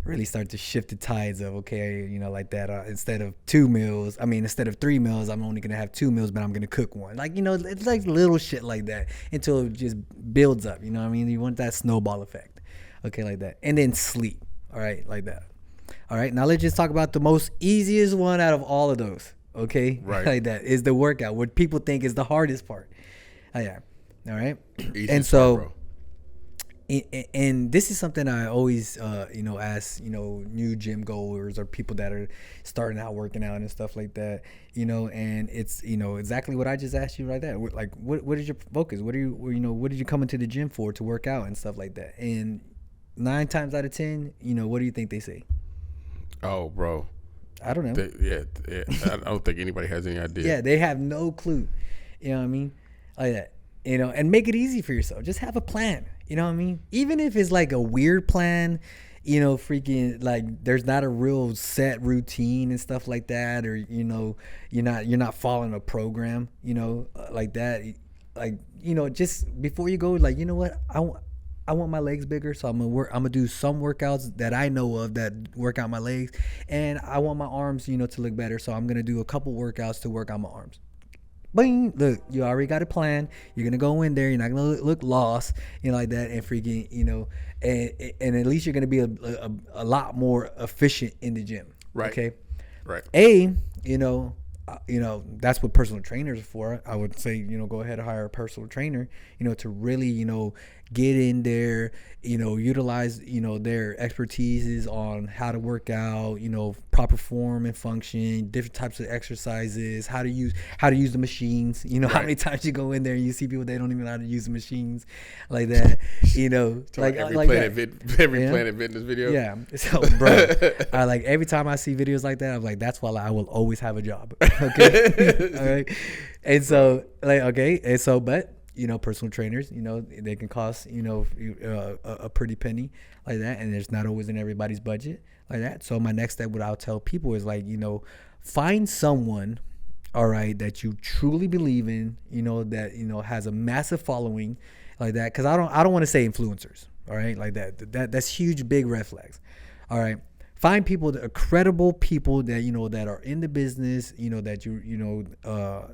really start to shift the tides of like that. Instead of 3 meals, I'm only gonna have 2 meals, but I'm gonna cook one. Like it's like little shit like that until it just builds up. You know what I mean? You want that snowball effect. Okay, like that. And then sleep. All right, like that. All right, now let's just talk about the most easiest one out of all of those. Okay? Right. Like that is the workout. What people think is the hardest part. Oh, yeah. All right? Easy and so, part, and this is something I always, ask, new gym goers or people that are starting out working out and stuff like that, and it's, exactly what I just asked you right there. Like, what is your focus? What what did you come into the gym for, to work out and stuff like that? And 9 times out of 10, what do you think they say? Oh, bro. I don't know. I don't think anybody has any idea. Yeah, they have no clue. You know what I mean? Like that. And make it easy for yourself. Just have a plan. You know what I mean? Even if it's like a weird plan, freaking like there's not a real set routine and stuff like that, or you're not following a program, like that. Like, just before you go, like, what, I want my legs bigger, so I'm gonna do some workouts that I know of that work out my legs, and I want my arms, to look better, so I'm gonna do a couple workouts to work out my arms. Bing! Look, you already got a plan. You're gonna go in there. You're not gonna look lost, like that, and freaking, and at least you're gonna be a lot more efficient in the gym. Right. Okay. Right. That's what personal trainers are for. I would say, go ahead and hire a personal trainer, to really, get in there, utilize, their expertise on how to work out, proper form and function, different types of exercises, how to use the machines, Right. How many times you go in there and you see people, they don't even know how to use the machines like that, like every Planet Fitness video. Yeah. So, bro, like every time I see videos like that, I'm like, that's why I will always have a job. Okay. All right. And so, like, okay. And so, but, personal trainers, they can cost, a pretty penny like that. And it's not always in everybody's budget like that. So my next step, what I'll tell people is like, find someone, all right, that you truly believe in, that, has a massive following like that. Cause I don't want to say influencers. All right. Like that's huge, big red flags. All right. Find people that are credible people that, that are in the business, that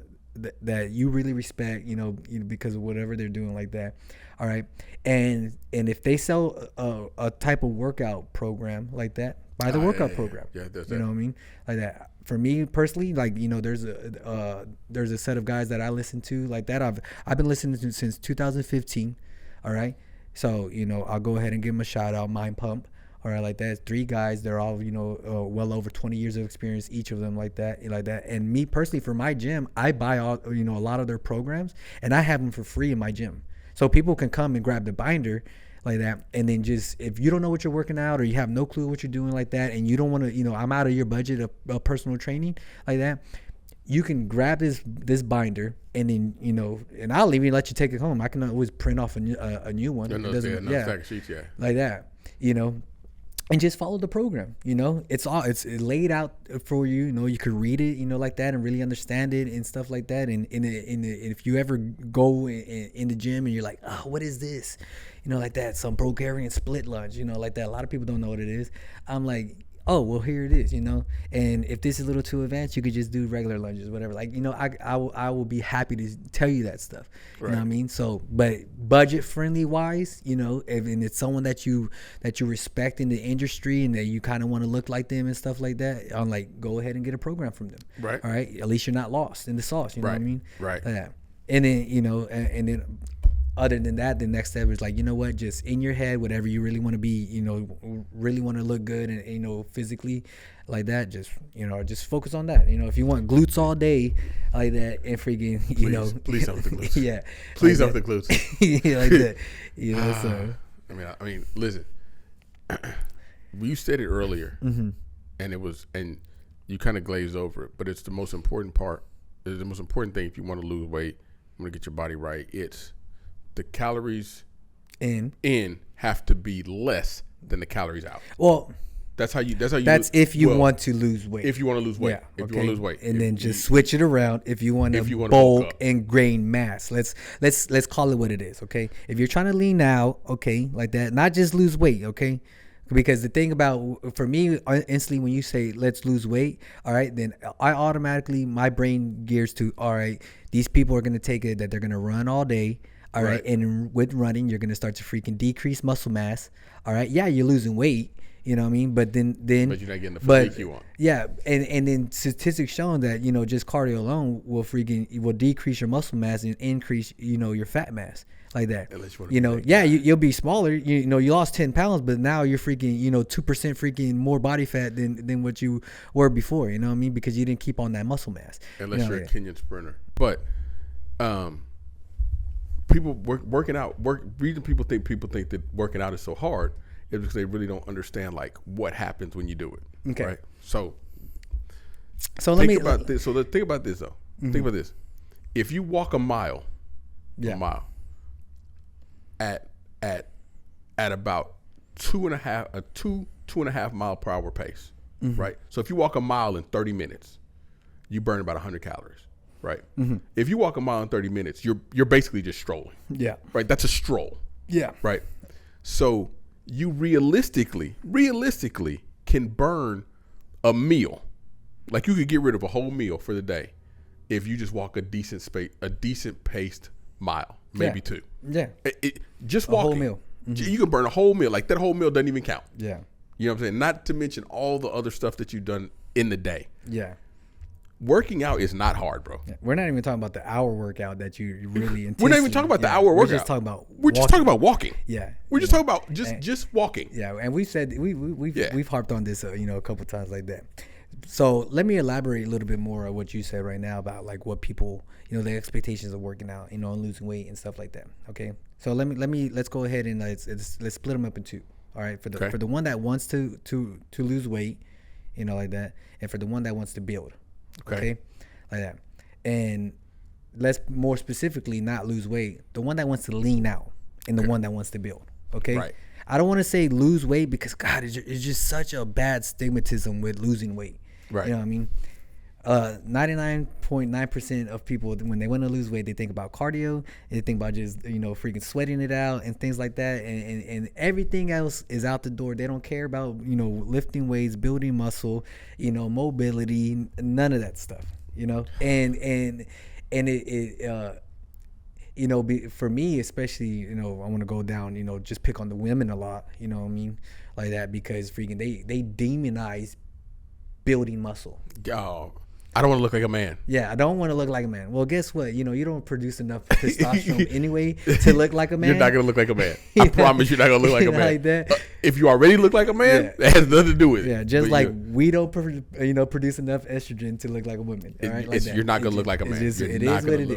that you really respect, because of whatever they're doing like that. All right. And if they sell a type of workout program like that, Buy the workout program. Yeah, there's you that. know what I mean? Like that. For me personally, like, you know, there's a set of guys that I listen to like that. I've been listening to since 2015. All right. So, you know, I'll go ahead and give them a shout out. Mind Pump. All right, like that. It's 3 guys. They're all, you know, well over 20 years of experience, each of them, like that. And me personally, for my gym, I buy all, you know, a lot of their programs, and I have them for free in my gym. So people can come and grab the binder like that, and then just, if you don't know what you're working out or you have no clue what you're doing like that, and you don't want to, you know, I'm out of your budget of personal training like that, you can grab this binder, and then, you know, and I'll even let you take it home. I can always print off a new one. Stack of sheets, like that, you know. And just follow the program, you know. It's laid out for you, you know. You can read it, you know, like that, and really understand it and stuff like that. And if you ever go in the gym and you're like, oh, what is this, you know, like that, some Bulgarian split lunge, you know, like that. A lot of people don't know what it is. I'm like, oh, well, here it is, you know. And if this is a little too advanced, you could just do regular lunges, whatever. Like, you know, I will be happy to tell you that stuff. You know what I mean? So, but budget friendly wise, you know, and it's someone that you respect in the industry and that you kind of want to look like them and stuff like that, I'm like, go ahead and get a program from them. Right. All right. At least you're not lost in the sauce. You know what I mean? Right. Like that. And then, you know, and then, other than that, the next step is like, you know what, just in your head, whatever you really want to be, you know, really want to look good and, you know, physically like that, just, you know, just focus on that. You know, if you want glutes all day like that and freaking, you know. Please don't with the glutes. Yeah. Please like don't with the glutes. Yeah, like that. You know, so. I mean, listen, you said it earlier, and you kind of glazed over it, but it's the most important part. It's the most important thing if you want to lose weight, want to get your body right. It's the calories in have to be less than the calories out. Well, that's if you want to lose weight. If you want to lose weight. Yeah, if you want to lose weight. And then just switch it around if you want to bulk and gain mass. Let's call it what it is, okay? If you're trying to lean out, okay, like that, not just lose weight, okay? Because the thing about, for me, instantly when you say let's lose weight, all right, then I automatically, my brain gears to, all right, these people are going to take it that they're going to run all day. All right. And with running, you're going to start to freaking decrease muscle mass. All right. Yeah, you're losing weight. You know what I mean? But then but you're not getting the physique you want. Yeah. And then statistics showing that, you know, just cardio alone will decrease your muscle mass and increase, you know, your fat mass like that. You know, yeah, you'll be smaller. You know, you lost 10 pounds, but now you're freaking, you know, 2% freaking more body fat than what you were before. You know what I mean? Because you didn't keep on that muscle mass. Unless you're a Kenyan sprinter. But, people reason people think that working out is so hard is because they really don't understand like what happens when you do it. Okay. Right. So think about this. So let's think about this though. Think about this. If you walk a mile at about 2.5 mile per hour pace, right? So if you walk a mile in 30 minutes, you burn about 100 calories. Right. If you walk a mile in 30 minutes, you're basically just strolling. Yeah. Right. That's a stroll. Yeah. Right. So you realistically can burn a meal. Like you could get rid of a whole meal for the day if you just walk a decent paced mile, maybe 2. Yeah. Just walking. A whole meal. You can burn a whole meal. Like that whole meal doesn't even count. Yeah. You know what I'm saying? Not to mention all the other stuff that you've done in the day. Yeah. Working out is not hard, bro. Yeah. We're not even talking about the hour workout that you really intensely. We're not even talking about the hour workout. We're just talking about walking. Yeah. We're just talking about just walking. Yeah, and we said we've harped on this you know, a couple times like that. So let me elaborate a little bit more on what you said right now about like what people, you know, the expectations of working out, you know, and losing weight and stuff like that. Okay. So let's go ahead and let's split them up in 2. All right. For the one that wants to lose weight, you know, like that, and for the one that wants to build. Okay. Like that. And let's more specifically not lose weight. The one that wants to lean out and the one that wants to build. Okay. Right. I don't want to say lose weight because God, it's just such a bad stigmatism with losing weight. Right. You know what I mean? 99.9% of people, when they want to lose weight, they think about cardio and they think about just, you know, freaking sweating it out and things like that. And everything else is out the door. They don't care about, you know, lifting weights, building muscle, you know, mobility, none of that stuff, you know? And for me, especially, I want to go down, just pick on the women a lot, you know what I mean? Like that, because freaking they demonize building muscle. Oh, I don't want to look like a man. Yeah, I don't want to look like a man. Well, guess what? You don't produce enough testosterone anyway to look like a man. You're not going to look like a man. I promise you're not going to look like a man. Like that. If you already look like a man, that has nothing to do with it. Yeah, just like we don't produce enough estrogen to look like a woman. All right? Like you're not going to look like a man. You're not going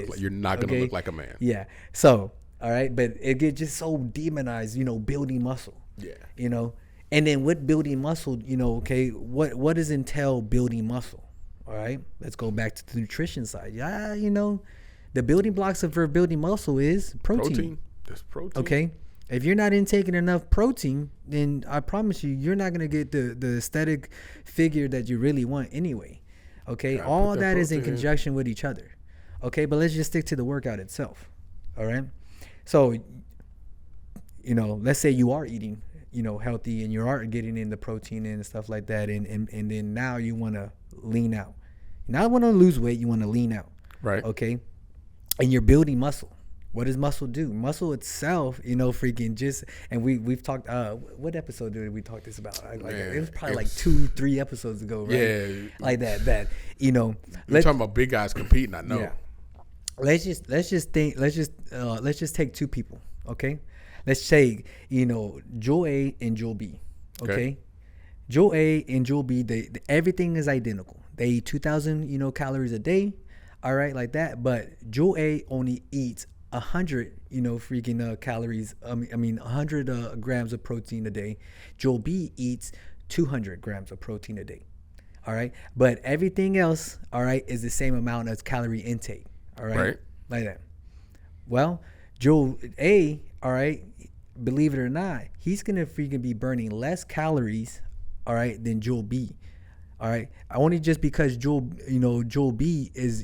to look like a man. Yeah. So, all right, but it gets just so demonized, building muscle. Yeah. And then with building muscle, okay, what does entail building muscle? All right, let's go back to the nutrition side. Yeah, the building blocks for building muscle is protein. That's protein. Okay, if you're not intaking enough protein, then I promise you're not gonna get the aesthetic figure that you really want anyway. Okay, all that is in conjunction with each other. Okay, but let's just stick to the workout itself. All right, so let's say you are eating healthy and you are getting in the protein and stuff like that, and then now you want to lean out. You not want to lose weight, you want to lean out. Right. Okay. And you're building muscle. What does muscle do? Muscle itself, freaking just, and we've talked, what episode did we talk this about? It was probably like 2-3 episodes ago, right? Yeah. Like that, You're talking about big guys competing, I know. Yeah. Let's just take two people, okay? Let's say, Joel A and Joel B, okay? Joel A and Joel B, everything is identical. They eat 2,000, calories a day, all right, like that. But Joel A only eats 100, calories. 100 grams of protein a day. Joel B eats 200 grams of protein a day, all right. But everything else, all right, is the same amount as calorie intake, all right, like that. Well, Joel A, all right, believe it or not, he's gonna freaking be burning less calories, all right, than Joel B. All right, only just because Joel B is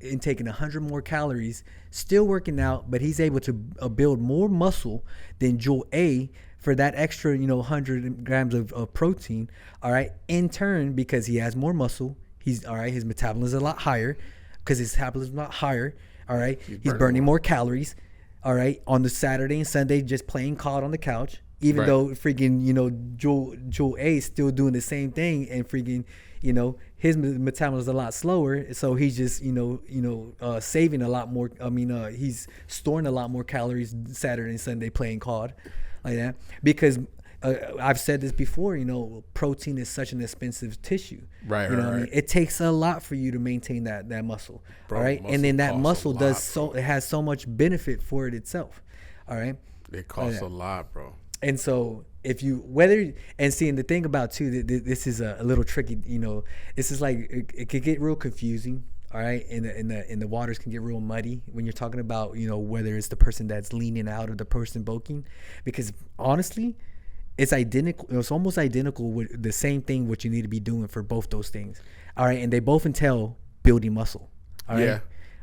intaking 100 more calories, still working out, but he's able to build more muscle than Joel A for that extra 100 grams of protein. All right, in turn, because he has more muscle, he's all right. His metabolism is a lot higher because his metabolism is a lot higher. All right, he's burning more calories. All right, on the Saturday and Sunday, just playing COD on the couch. Even though freaking, Joel A is still doing the same thing, and freaking, his metabolism is a lot slower. So he's just, saving a lot more. He's storing a lot more calories Saturday and Sunday playing COD like that. Because I've said this before, protein is such an expensive tissue. Right. What I mean? It takes a lot for you to maintain that muscle. Bro, all right. And then that muscle it has so much benefit for it itself. All right. It costs a lot, bro. And so if you seeing the thing about too, this is a little tricky, this is like it could get real confusing, all right, and the waters can get real muddy when you're talking about whether it's the person that's leaning out or the person bulking, because honestly, it's identical. It's almost identical with the same thing what you need to be doing for both those things, all right, and they both entail building muscle, all right,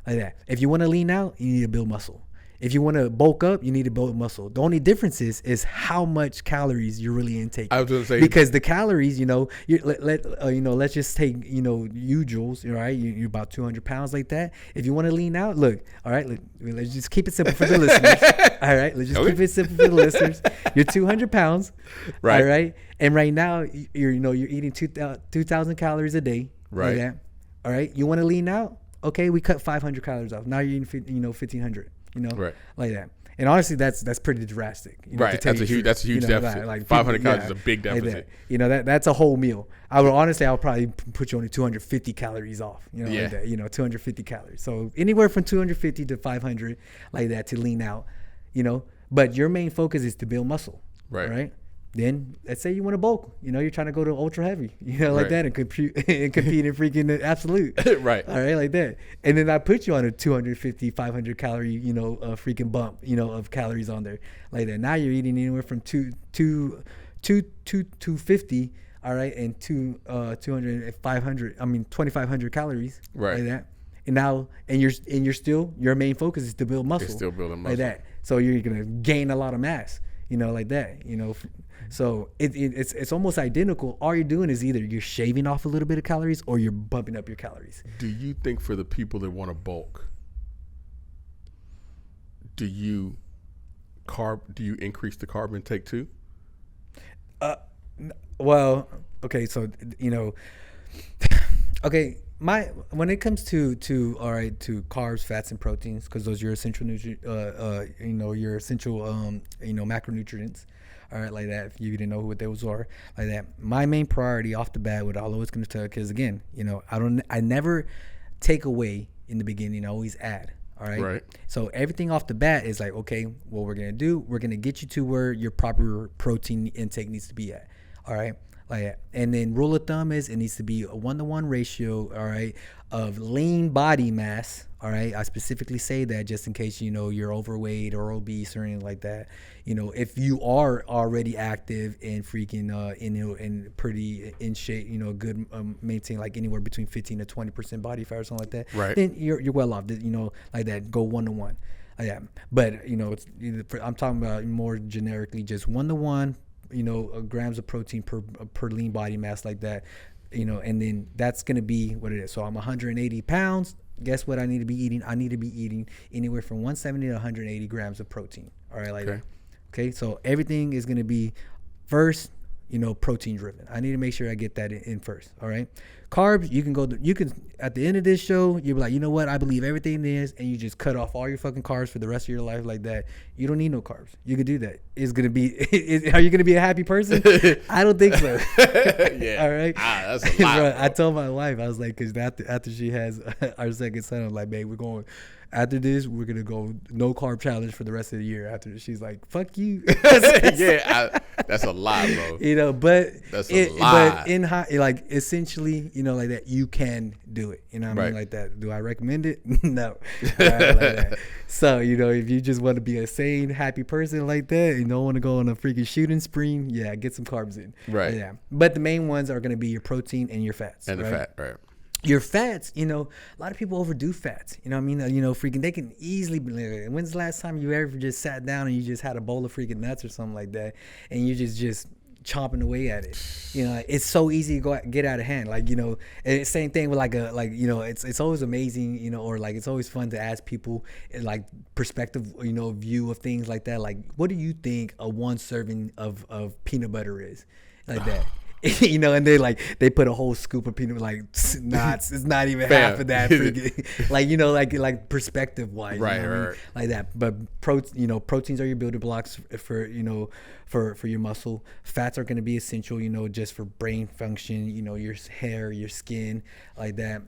like that. If you want to lean out, you need to build muscle. If you want to bulk up, you need to build muscle. The only difference is how much calories you're really intaking. I was going to say, because the calories, let's just take, you, Jules, all right, you're about 200 pounds like that. If you want to lean out, look, all right, let's just keep it simple for the listeners. All right, let's just keep it simple for the listeners. You're 200 pounds, right? All right, and right now you're eating 2,000 calories a day, right? Like that. All right, you want to lean out? Okay, we cut 500 calories off. Now you're eating 1,500. Like that. And honestly, that's pretty drastic. That's a huge deficit. Like 500 calories is a big deficit. Like that's a whole meal. I would probably put you only 250 calories off. Like that. 250 calories. So anywhere from 250 to 500, like that, to lean out. But your main focus is to build muscle. Right. Then let's say you want to bulk. You're trying to go to ultra heavy. Like that, and compete in freaking absolute. Right. All right, like that. And then I put you on a 250, 500 calorie, freaking bump, of calories on there, like that. Now you're eating anywhere from 250, all right, and 200, 500. 2,500 calories, right, like that. And now, you're still, your main focus is to build muscle. You're still building muscle, like that. So you're gonna gain a lot of mass. Like that, so it's almost identical. All you're doing is either you're shaving off a little bit of calories or you're bumping up your calories. Do you think for the people that want to bulk, do you increase the carb intake too? Well, okay, so okay, when it comes to carbs, fats, and proteins, because those are your essential your essential macronutrients. All right, like that. If you didn't know what those are, like that. My main priority off the bat, what I'll always going to tell, because again, I never take away in the beginning. I always add. All right. Right. So everything off the bat is like, okay, what we're gonna do, we're gonna get you to where your proper protein intake needs to be at. All right. Like that. And then rule of thumb is it needs to be a 1-to-1 ratio, all right, of lean body mass. All right. I specifically say that just in case you're overweight or obese or anything like that. If you are already active and freaking and pretty in shape, good, maintain like anywhere between 15 to 20% body fat or something like that, right, then you're well off. Like that, go 1-to-1. Yeah, but I'm talking about more generically, just 1-to-1. Grams of protein per lean body mass, like that. And then that's gonna be what it is. So I'm 180 pounds. Guess what I need to be eating? I need to be eating anywhere from 170 to 180 grams of protein. All right, like that. Okay, so everything is gonna be first, protein driven. I need to make sure I get that in first. All right, carbs, you can at the end of this show, you'll be like, you know what, I believe everything is, and you just cut off all your fucking carbs for the rest of your life, like that. You don't need no carbs. You can do that. It's gonna be are you gonna be a happy person? I don't think so. Yeah. All right. That's a lot. Bro, I told my wife, I was like, because after she has our second son, I'm like, babe, we're going, after this, we're gonna go no carb challenge for the rest of the year. After this, she's like, "Fuck you." Yeah, that's a lot, bro. But that's a lot. But in high, like essentially, like that, you can do it. You know what I mean? Like that. Do I recommend it? No. Like that. So if you just want to be a sane, happy person like that, and don't want to go on a freaking shooting spree, yeah, get some carbs in. Right. Yeah. But the main ones are gonna be your protein and your fats. And the fat, right. Your fats, a lot of people overdo fats. Freaking, they can easily. When's the last time you ever just sat down and you just had a bowl of freaking nuts or something like that, and you just chomping away at it? It's so easy to get out of hand. And same thing with it's always amazing, or like it's always fun to ask people like perspective, view of things like that. Like, what do you think a one serving of peanut butter is, like that? And they put a whole scoop of peanut, like, nah, it's not even half of that. Freaking, like perspective wise, right. Like that. But proteins are your building blocks for your muscle. Fats are going to be essential, just for brain function, your hair, your skin, like that.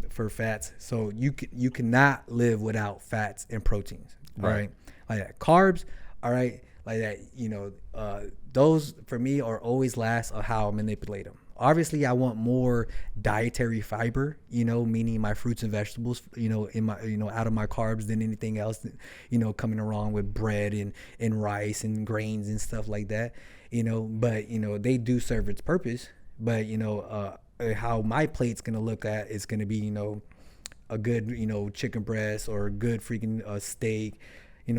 For fats, so you cannot live without fats and proteins. Right. All right, like that. Carbs, all right, like that. Those for me are always last of how I manipulate them. Obviously, I want more dietary fiber, meaning my fruits and vegetables, in my, out of my carbs than anything else, coming along with bread and rice and grains and stuff like that, but, they do serve its purpose. But, how my plate's going to look at is going to be, a good, chicken breast or a good freaking steak,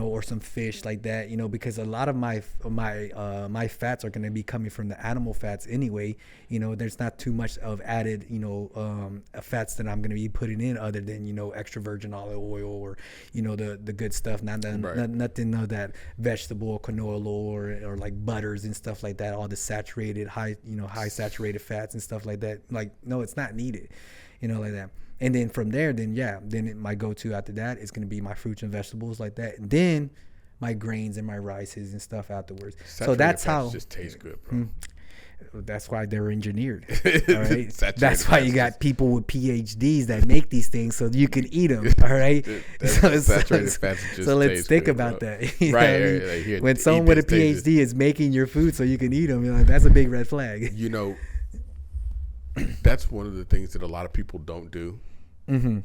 or some fish, like that, because a lot of my fats are going to be coming from the animal fats anyway. There's not too much of added, fats that I'm going to be putting in other than, extra virgin olive oil or, the good stuff, nothing of that vegetable canola oil or like butters and stuff like that, all the saturated, high saturated fats and stuff like that. Like, no, it's not needed, like that. And then from there, then my go-to after that is going to be my fruits and vegetables, like that. And then my grains and my rices and stuff afterwards. Saturated so that's how just tastes good, bro. That's why they're engineered. All right. That's why you got people with PhDs that make these things so you can eat them. All right. So let's think about that. Right. When someone with a PhD is making your food so you can eat them, that's a big red flag. That's one of the things that a lot of people don't do. Mm-hmm.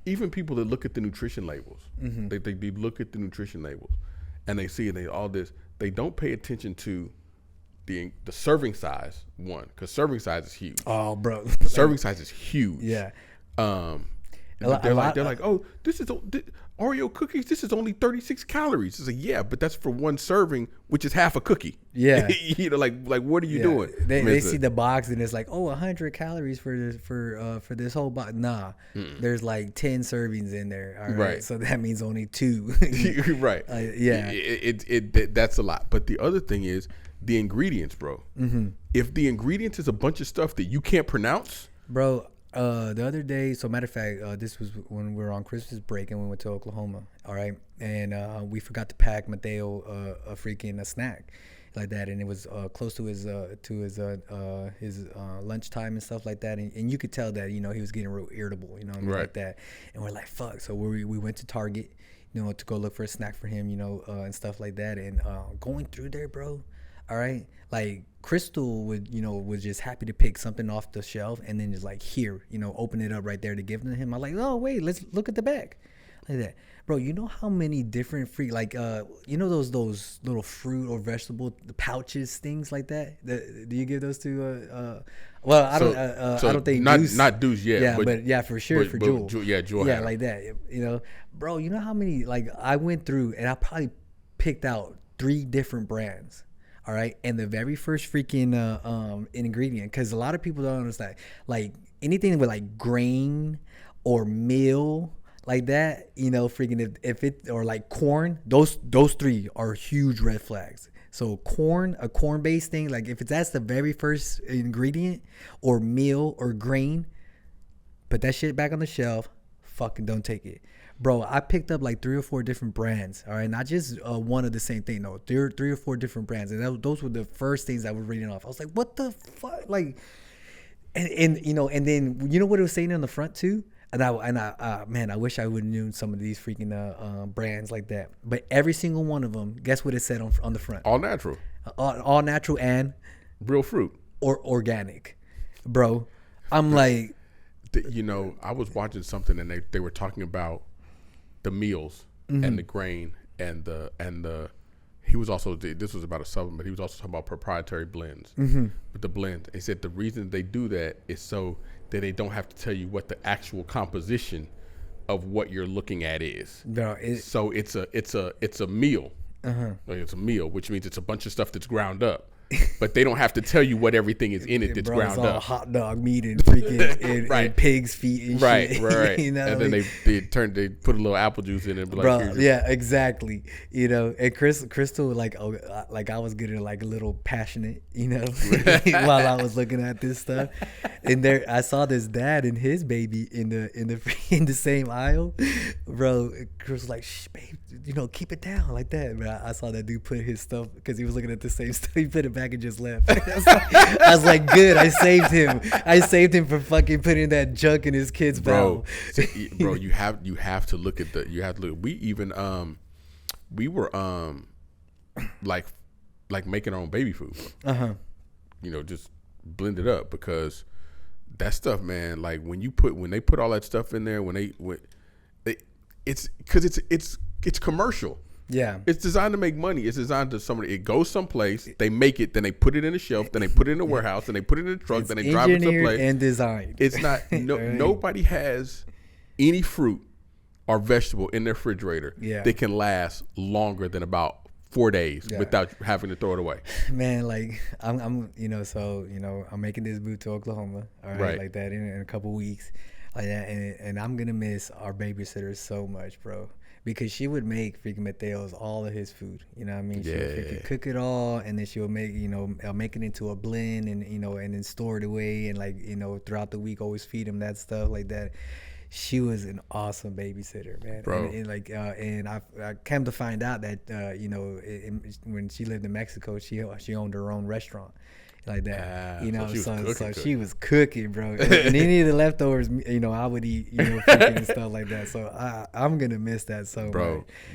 Even people that look at the nutrition labels, mm-hmm. they look at the nutrition labels and they see all this. They don't pay attention to the serving size, one, because serving size is huge. Oh, bro, serving size is huge. Yeah. They're like, oh, this is Oreo cookies, this is only 36 calories. It's like, yeah, but that's for one serving, which is half a cookie. Yeah. Like what are you doing? They see the box and it's like, 100 calories for this whole box. Nah, there's like 10 servings in there. All right. So that means only 2. Right. Yeah. That's a lot. But the other thing is the ingredients, bro. Mm-hmm. If the ingredients is a bunch of stuff that you can't pronounce. Bro, the other day, so matter of fact, this was when we were on Christmas break and we went to Oklahoma, all right? And we forgot to pack Mateo a freaking snack like that, and it was close to his lunchtime and stuff like that, and you could tell that, he was getting real irritable, like that. And we're like, fuck. So we went to Target, to go look for a snack for him, and stuff like that. And going through there, bro, all right, like Crystal was just happy to pick something off the shelf and then just like, here, open it up right there to give to him. I'm like, oh wait, let's look at the back, like that, bro. You know how many different free, like those little fruit or vegetable pouches, things like that. Do you give those to? Well, I don't think not Deuce yet. Yeah, but yeah, for sure for Jewel. Jewel yeah, like that. Bro. You know how many, like, I went through and I probably picked out 3 different brands. All right. And the very first freaking ingredient, because a lot of people don't understand, like anything with like grain or meal like that, freaking if it, or like corn, those 3 are huge red flags. So a corn based thing, like if that's the very first ingredient, or meal or grain, put that shit back on the shelf. Fucking don't take it. Bro, I picked up like 3 or 4 different brands, all right? Not just one of the same thing, no. 3 or 4 different brands. And those were the first things I was reading off. I was like, what the fuck? Like, and then, what it was saying on the front too? And I wish I would have known some of these freaking brands like that. But every single one of them, guess what it said on the front? All natural. All natural and? Real fruit. Or organic. Bro, I'm like. I was watching something and they were talking about the meals and the grain and the he was also, this was about a supplement, but he was also talking about proprietary blends with the blend. He said the reason they do that is so that they don't have to tell you what the actual composition of what you're looking at is. No, so it's a meal. Like it's a meal, which means it's a bunch of stuff that's ground up. But they don't have to tell you what everything is in it that's ground it's all up. Hot dog meat and freaking and pig's feet and shit. Right. And then they put a little apple juice in it. Bro, yeah, exactly. And Crystal, like I was getting like a little passionate, while I was looking at this stuff. And there, I saw this dad and his baby in the same aisle. Bro, Chris was like, shh, babe, keep it down like that. But I saw that dude put his stuff, because he was looking at the same stuff. He put it back and just left. I was like, good, I saved him. I saved him from fucking putting that junk in his kid's mouth. Bro, you have to look at we even we were like making our own baby food. Just blend it up, because that stuff, man, like when they put all that stuff in there, it's because it's commercial. Yeah, it's designed to make money. It's designed to it goes someplace, they make it, then they put it in a shelf, then they put it in a warehouse, then they put it in a truck, then they drive it someplace. And designed. It's not nobody has any fruit or vegetable in their refrigerator that can last longer than about 4 days without having to throw it away. Man, like I'm I'm making this boot to Oklahoma, all right, like that in a couple weeks, like that, and I'm gonna miss our babysitter so much, bro. Because she would make freaking Mateo's all of his food, She would freaking cook it all, and then she would make, make it into a blend, and and then store it away, and like throughout the week always feed him that stuff like that. She was an awesome babysitter, man. Bro. And I came to find out that when she lived in Mexico, she owned her own restaurant. Like that, so she was cooking, bro. And any of the leftovers, I would eat, freaking and stuff like that. So I'm gonna miss that so much.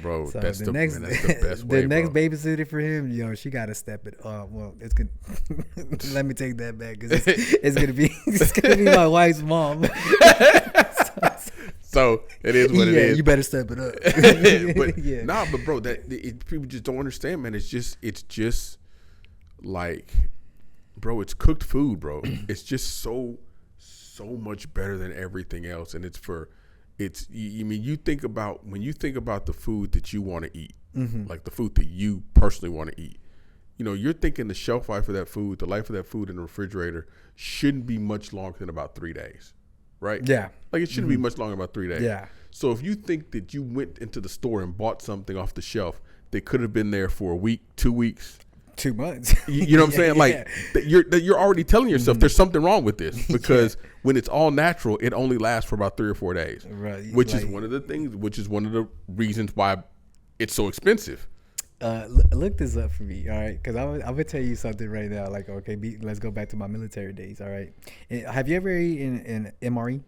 Bro. So that's the next best way, the next babysitter for him, she gotta step it up. Well, it's good. Let me take that back, because it's gonna be my wife's mom. So it is what it is. You better step it up. But bro, people just don't understand, man. It's just like, bro, it's cooked food, bro. It's just so much better than everything else, and it's for it's, you mean, you think about, when you think about the food that you want to eat, like the food that you personally want to eat, you know, you're thinking the shelf life of that food, the life of that food in the refrigerator shouldn't be much longer than about 3 days, right? Yeah. Like, it shouldn't be much longer than about 3 days. Yeah. So if you think that you went into the store and bought something off the shelf that could have been there for a week, 2 weeks, 2 months, you know what I'm saying? Like, you're already telling yourself there's something wrong with this, because when it's all natural, it only lasts for about 3 or 4 days, right? Which is one of the things, which is one of the reasons why it's so expensive. Look this up for me, all right? Because I'm gonna tell you something right now. Like, okay, let's go back to my military days, all right? Have you ever eaten an MRE?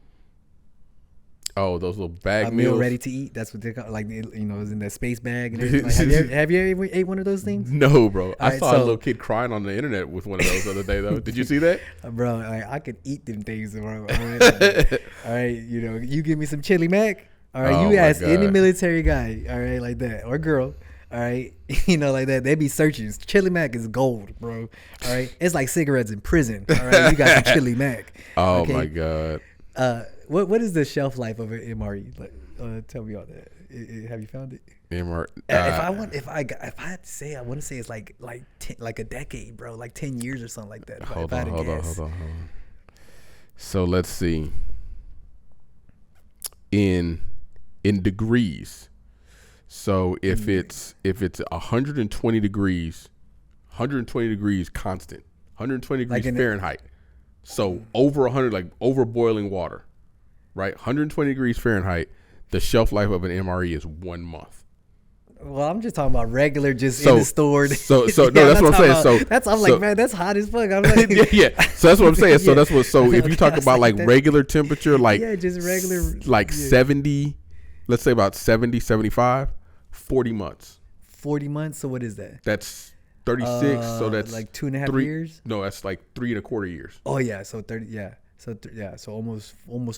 Oh, those little bag a meals, meal ready to eat. That's what they call, like, you know, it's in that space bag and everything. Like, have you ever ate one of those things? No, bro. I right, saw a little kid crying on the internet with one of those the other day, though. Did you see that? Bro, I could eat them things, bro. All right, you know, you give me some chili mac. All right, you ask any military guy, all right, like that, or girl, all right, you know, like that, they be searching. Chili mac is gold, bro. All right, it's like cigarettes in prison. All right, you got some chili mac. Oh, okay? my God. What is the shelf life of an MRE? Like, tell me all that. Have you found it? MRE. If I had to say, I want to say it's like a decade, bro, like 10 years or something like that. Hold on. So let's see. In degrees. So if it's 120 degrees constant, 120 degrees like Fahrenheit. So over 100, like over boiling water, right? 120 degrees Fahrenheit. The shelf life of an MRE is 1 month. Well, I'm just talking about regular, in the store. So no, that's what I'm saying. I'm like, man, that's hot as fuck. I'm like, yeah. So that's what I'm saying. So So if you talk about like regular temperature, like just regular, like 70, let's say about 70, 75, 40 months. 40 months. So what is that? That's 36. So that's like 2.5 years. No, that's like 3.25 years. Oh yeah. So 30. Yeah. So So almost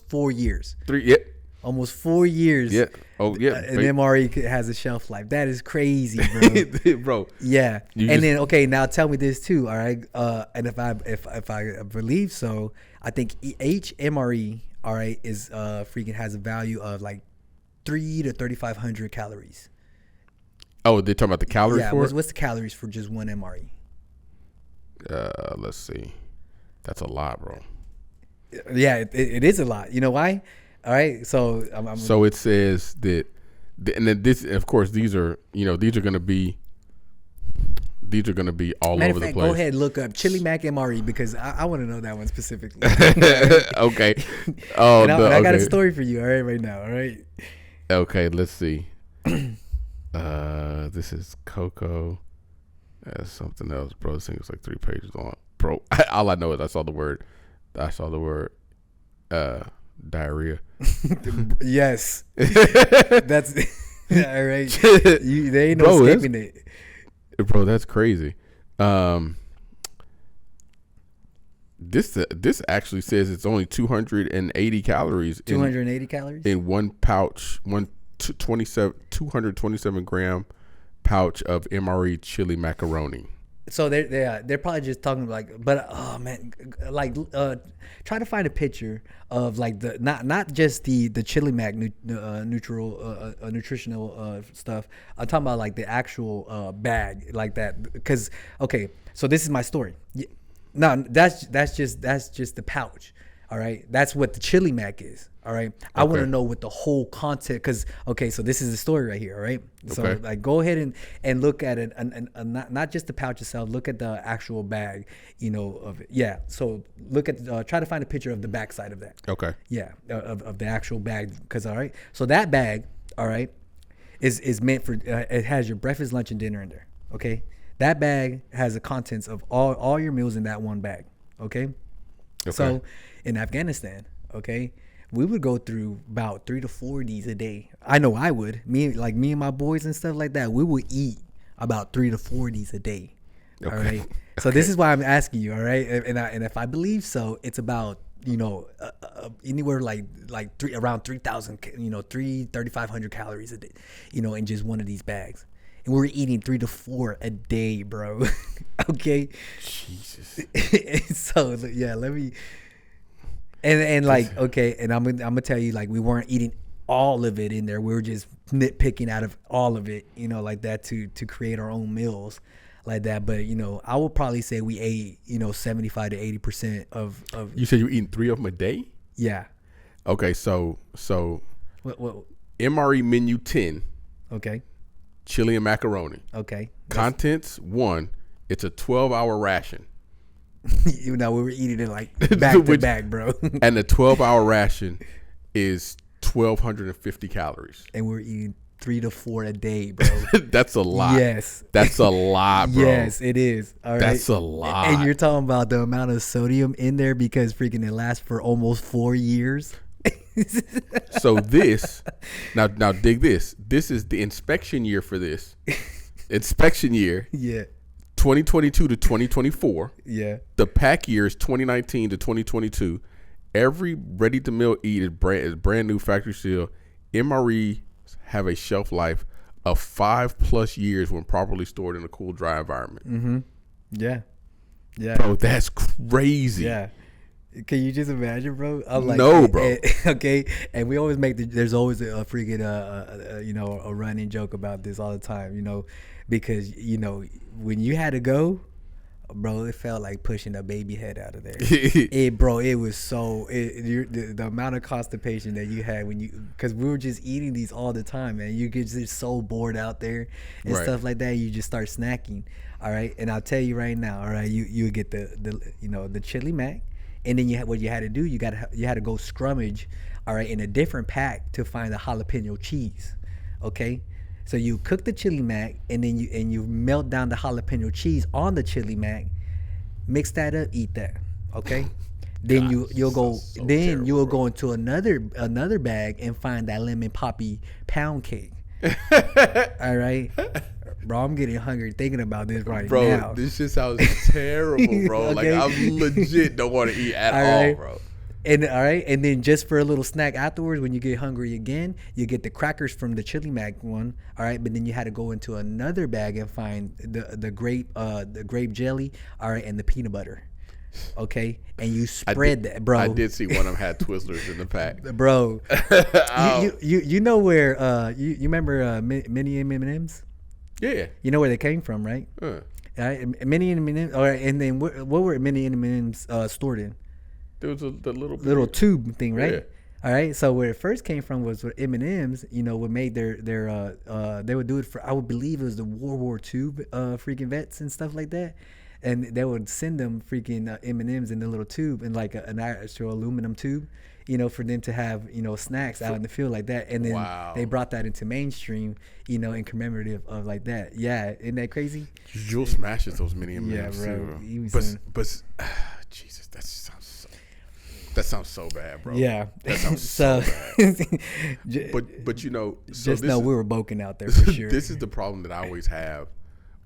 4 years. Almost 4 years. Yeah. Oh, yeah. An MRE has a shelf life. That is crazy, bro. Bro. Yeah. Then, okay, now tell me this too, all right? And if I believe so, I think each MRE, all right, is freaking has a value of like 3,000 to 3,500 calories. Oh, they're talking about the calories for it? What's the calories for just one MRE? Let's see. That's a lot, bro. Yeah, it is a lot. You know why? All right, so so it says that, and then this, of course, these are going to be all over the place. Go ahead, look up Chili Mac MRE because I want to know that one specifically. Okay. Oh, I got a story for you. All right now. All right. Okay, let's see. This is Coco. That's something else, bro. This thing is like 3 pages long, bro. All I know is I saw the word diarrhea. Yes. That's all right. They ain't no escaping it. Bro, that's crazy. This actually says it's only 280 calories. 280 calories? In one pouch, 227 gram pouch of MRE chili macaroni. So they're probably just talking like, but oh man, like try to find a picture of like the not just the chili mac nutritional stuff. I'm talking about like the actual bag like that because okay, so this is my story. No, that's just the pouch. All right, that's what the chili mac is. All right, I want to know what the whole content because okay, so this is the story right here. All right, so like go ahead and look at it and not just the pouch itself. Look at the actual bag, you know, of it. Yeah, so look at try to find a picture of the back side of that. Okay. Yeah, of the actual bag because all right, so that bag, all right, is meant for it has your breakfast, lunch, and dinner in there. Okay, that bag has the contents of all your meals in that one bag. Okay. So in Afghanistan, okay, we would go through about 3 to 4 of these a day. I know I would. Me and my boys and stuff like that, we would eat about 3 to 4 of these a day. All right. So this is why I'm asking you. All right. And if I believe so, it's about, you know, anywhere around 3,000, you know, 3,500 calories a day, you know, in just one of these bags. And we're eating 3 to 4 a day, bro. Okay. Jesus. So yeah, let me. And like okay, and I'm gonna tell you like we weren't eating all of it in there. We were just nitpicking out of all of it, you know, like that to create our own meals like that. But, you know, I would probably say we ate, you know, 75 to 80% of. You said you were eating 3 of them a day? Yeah. Okay, so What? MRE menu 10. Okay. Chili and macaroni. Okay. Contents 1. It's a 12-hour ration. You know, we were eating it like back to back, bro. And the 12-hour ration is 1,250 calories. And we're eating 3 to 4 a day, bro. That's a lot. Yes. That's a lot, bro. Yes, it is. All right. That's a lot. And you're talking about the amount of sodium in there because freaking it lasts for almost 4 years. So this, now dig this. This is the inspection year for this. Inspection year. Yeah. 2022 to 2024. Yeah. The pack year is 2019 to 2022. Every ready-to-meal eat is brand new factory seal. MREs have a shelf life of 5+ years when properly stored in a cool, dry environment. Mm-hmm. Yeah. Yeah. Bro, that's crazy. Yeah. Can you just imagine, bro? I'm like, no, bro. Okay. And we always there's always a freaking, you know, a running joke about this all the time, you know, because, you know, when you had to go, bro, it felt like pushing a baby head out of there. It was so the amount of constipation that you had because we were just eating these all the time, man. You get just so bored out there and stuff like that. You just start snacking. All right, and I'll tell you right now. All right, you get the you know, the chili mac, and then what you had to do, you had to go scrummage, all right, in a different pack to find the jalapeno cheese. Okay. So you cook the chili mac, and then you melt down the jalapeno cheese on the chili mac, mix that up, eat that, okay? Then you'll go go into another bag and find that lemon poppy pound cake. All right, bro, I'm getting hungry thinking about this right now. Bro, this just sounds terrible, bro. Okay. Like I legit don't want to eat at all, bro. And all right, and then just for a little snack afterwards, when you get hungry again, you get the crackers from the chili mac one. All right, but then you had to go into another bag and find the grape jelly. All right, and the peanut butter. Okay, and you spread that, bro. I did see one of them had Twizzlers in the pack, bro. You know where you remember mini M&Ms? Yeah. You know where they came from, right? All right, mini M&Ms. All right, and then what were mini M&Ms stored in? There was the little tube thing, right? Yeah. All right. So where it first came from was with M&Ms. You know, what made their they would do it for, I would believe it was the World War II freaking vets and stuff like that, and they would send them freaking M&Ms in the little tube in like an actual aluminum tube, you know, for them to have, you know, snacks out in the field like that. And then they brought that into mainstream, you know, in commemorative of like that. Yeah, isn't that crazy? Jules smashes those mini M&Ms. Yeah, bro. Too, but Jesus, that sounds so bad, bro. Yeah, that sounds so bad. But you know, just know we were boking out there for sure. This is the problem that I always have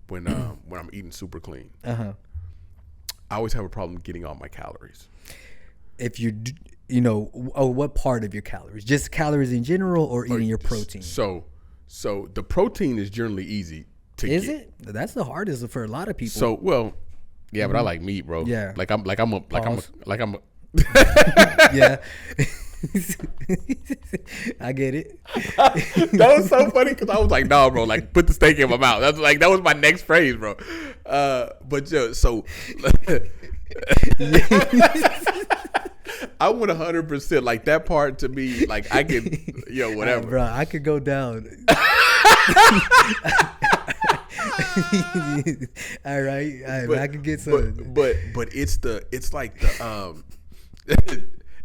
when I'm eating super clean. I always have a problem getting all my calories. If you know, what part of your calories? Just calories in general, or eating your protein? So the protein is generally easy to get. Is it? That's the hardest for a lot of people. So yeah, but I like meat, bro. Yeah, like I'm a yeah. I get it. That was so funny because I was like, "No, bro, like put the steak in my mouth." That was my next phrase, bro. But so I would 100% like that part to me. Like I could, whatever, bro. I could go down. All right, I could get some. But it's like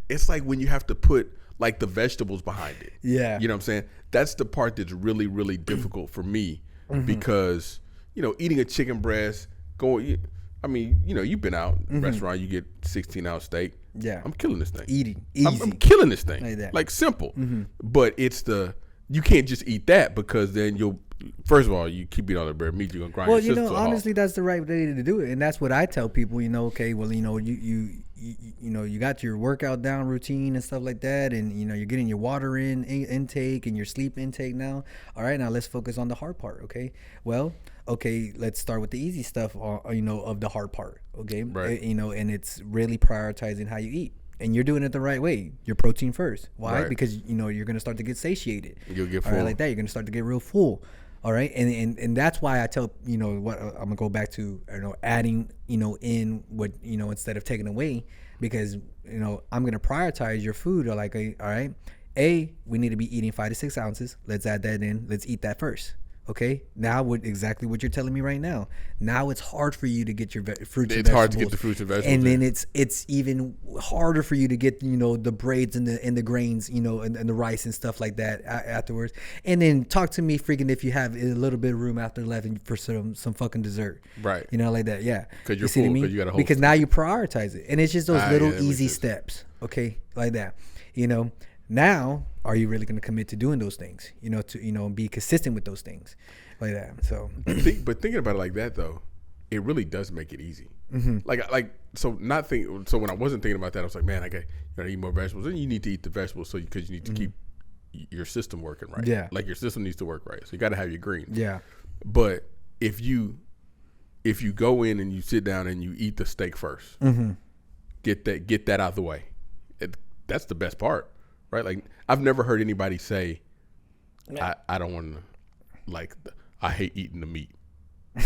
it's like when you have to put like the vegetables behind it. Yeah, you know what I'm saying. That's the part that's really really difficult for me because eating a chicken breast, I mean, you've been out restaurant, you get 16-ounce steak. Yeah, I'm killing this thing. Eating easy. I'm killing this thing. Like that. Like simple. But it's you can't just eat that because then you'll. First of all, you keep eating all the red meat, you're gonna grind. Well, your system honestly, that's the right way to do it, and that's what I tell people. Okay, well, you got your workout down routine and stuff like that, and you're getting your water intake and your sleep intake now. All right, now let's focus on the hard part. Okay, well, let's start with the easy stuff. Of the hard part. Okay, right. And it's really prioritizing how you eat. and you're doing it the right way. Your protein first. Why? Right. Because you're gonna start to get satiated. You'll get full. All right, like that. You're gonna start to get real full. All right, and that's why I tell what I'm gonna go back to adding in what instead of taking away, because I'm gonna prioritize your food. Or like, all right, we need to be eating 5 to 6 ounces. Let's add that in. Let's eat that first. Okay, now exactly what you're telling me right now. Now it's hard for you to get your fruits and vegetables. It's hard to get the fruits and vegetables. And then it's even harder for you to get the braids and the grains, and the rice and stuff like that afterwards. And then talk to me freaking if you have a little bit of room after 11 for some fucking dessert. Right. Like that. Yeah. Because you're full. Because you got a whole. Because now you prioritize it, and it's just those little easy steps. Okay, like that. Now, are you really going to commit to doing those things? To be consistent with those things, like that. So, but thinking about it like that though, it really does make it easy. Mm-hmm. So when I wasn't thinking about that, I was like, man, I got to eat more vegetables. And you need to eat the vegetables because you need to keep your system working right. Yeah, like your system needs to work right. So you got to have your greens. Yeah, but if you go in and you sit down and you eat the steak first, get that out of the way. That's the best part. Right, like I've never heard anybody say, "I don't want to," I hate eating the meat.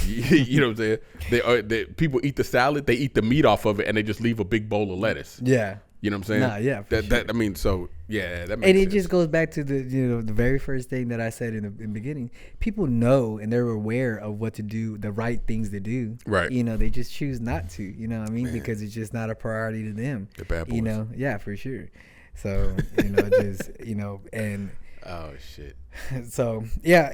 You know what I'm saying? People eat the salad, they eat the meat off of it, and they just leave a big bowl of lettuce. Yeah, you know what I'm saying? Nah, yeah. That sure. I mean, so yeah, that makes sense. And it just goes back to the the very first thing that I said in the beginning. People know and they're aware of what to do, the right things to do. Right. They just choose not to. You know what I mean? Man. Because it's just not a priority to them. The bad boys. Yeah, for sure. So, and oh shit. So, yeah,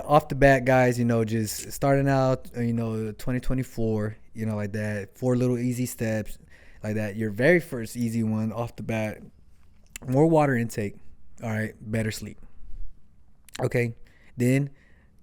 off the bat, guys, just starting out, 2024, like that, 4 little easy steps like that. Your very first easy one off the bat, more water intake. All right. Better sleep. Okay. Then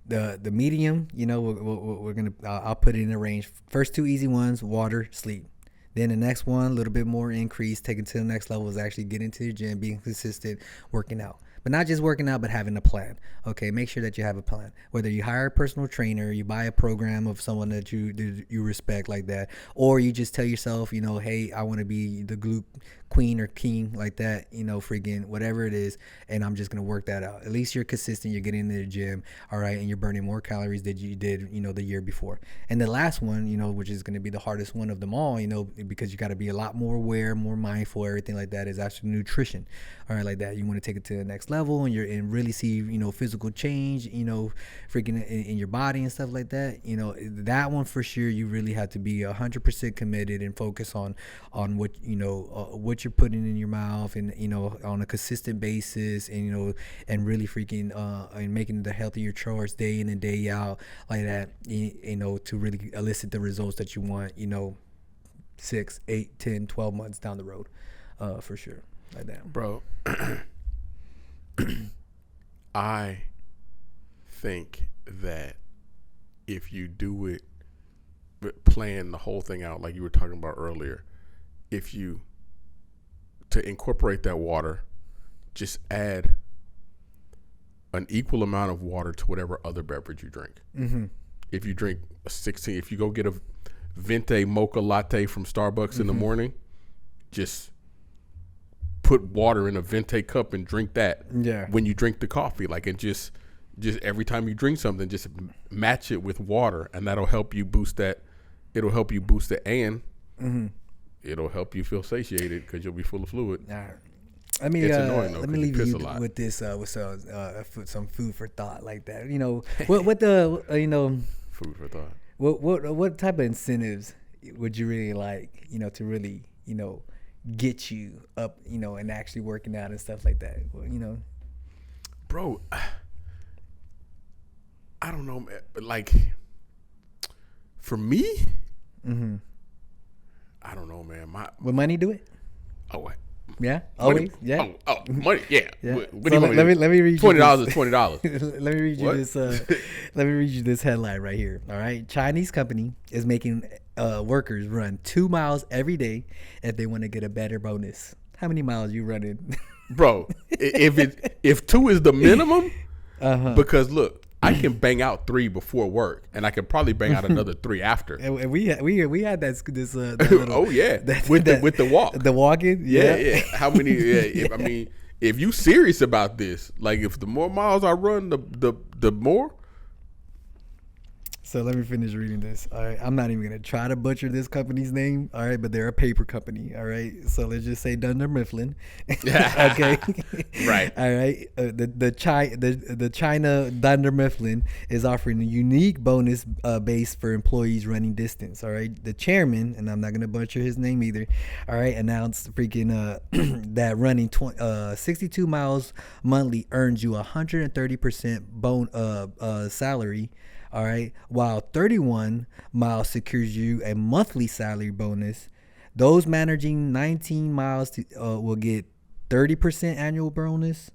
the medium, we're going to, I'll put it in a range. First 2 easy ones, water, sleep. Then the next one, a little bit more increase, take it to the next level is actually getting to the gym, being consistent, working out. But not just working out, but having a plan. Okay, make sure that you have a plan. Whether you hire a personal trainer, you buy a program of someone that you respect like that, or you just tell yourself, hey, I want to be the glute queen or king like that, freaking whatever it is, and I'm just going to work that out. At least you're consistent, you're getting into the gym, all right, and you're burning more calories than you did, the year before. And the last one, which is going to be the hardest one of them all, because you got to be a lot more aware, more mindful, everything like that, is actually nutrition, all right, like that. You want to take it to the next level and really see, physical change, freaking in your body and stuff like that. That one for sure, you really have to be 100% committed and focus on what, what you're putting in your mouth and, on a consistent basis and, and really freaking, and making the healthier choice day in and day out like that, to really elicit the results that you want, 6, 8, 10, 12 months down the road, for sure. Like that. Bro. I think that if you do it, plan the whole thing out like you were talking about earlier, to incorporate that water, just add an equal amount of water to whatever other beverage you drink. Mm-hmm. If you drink if you go get a venti mocha latte from Starbucks in the morning, just put water in a venti cup and drink that. Yeah. When you drink the coffee, and just every time you drink something, just match it with water, and that'll help you boost that. It'll help you boost it, and it'll help you feel satiated because you'll be full of fluid. All right. It's annoying though. Let me leave you with this with some food for thought like that. What the food for thought. What type of incentives would you really like? To really get you up, and actually working out and stuff like that. Bro, I don't know, man. But for me, I don't know, man. Will money do it? Oh, yeah, always, yeah. Money, yeah. Yeah. What do you want? Let me read you $20 is $20. Let me read you this. Let me read you this headline right here. All right, Chinese company is making workers run 2 miles every day if they want to get a better bonus. How many miles you running? Bro, if 2 is the minimum, because look, I can bang out 3 before work, and I can probably bang out another 3 after. And we had that little, oh yeah, with the walk, the walking. Yeah. How many? Yeah, if you serious about this, like if the more miles I run, the more. So let me finish reading this. All right, I'm not even gonna try to butcher this company's name. All right, but they're a paper company. All right, so let's just say Dunder Mifflin. Okay, right. All right, the China Dunder Mifflin is offering a unique bonus base for employees running distance. All right, the chairman, and I'm not gonna butcher his name either. All right, announced freaking that running 62 miles monthly earns you 130% salary. All right, while 31 miles secures you a monthly salary bonus. Those managing 19 miles will get 30% annual bonus.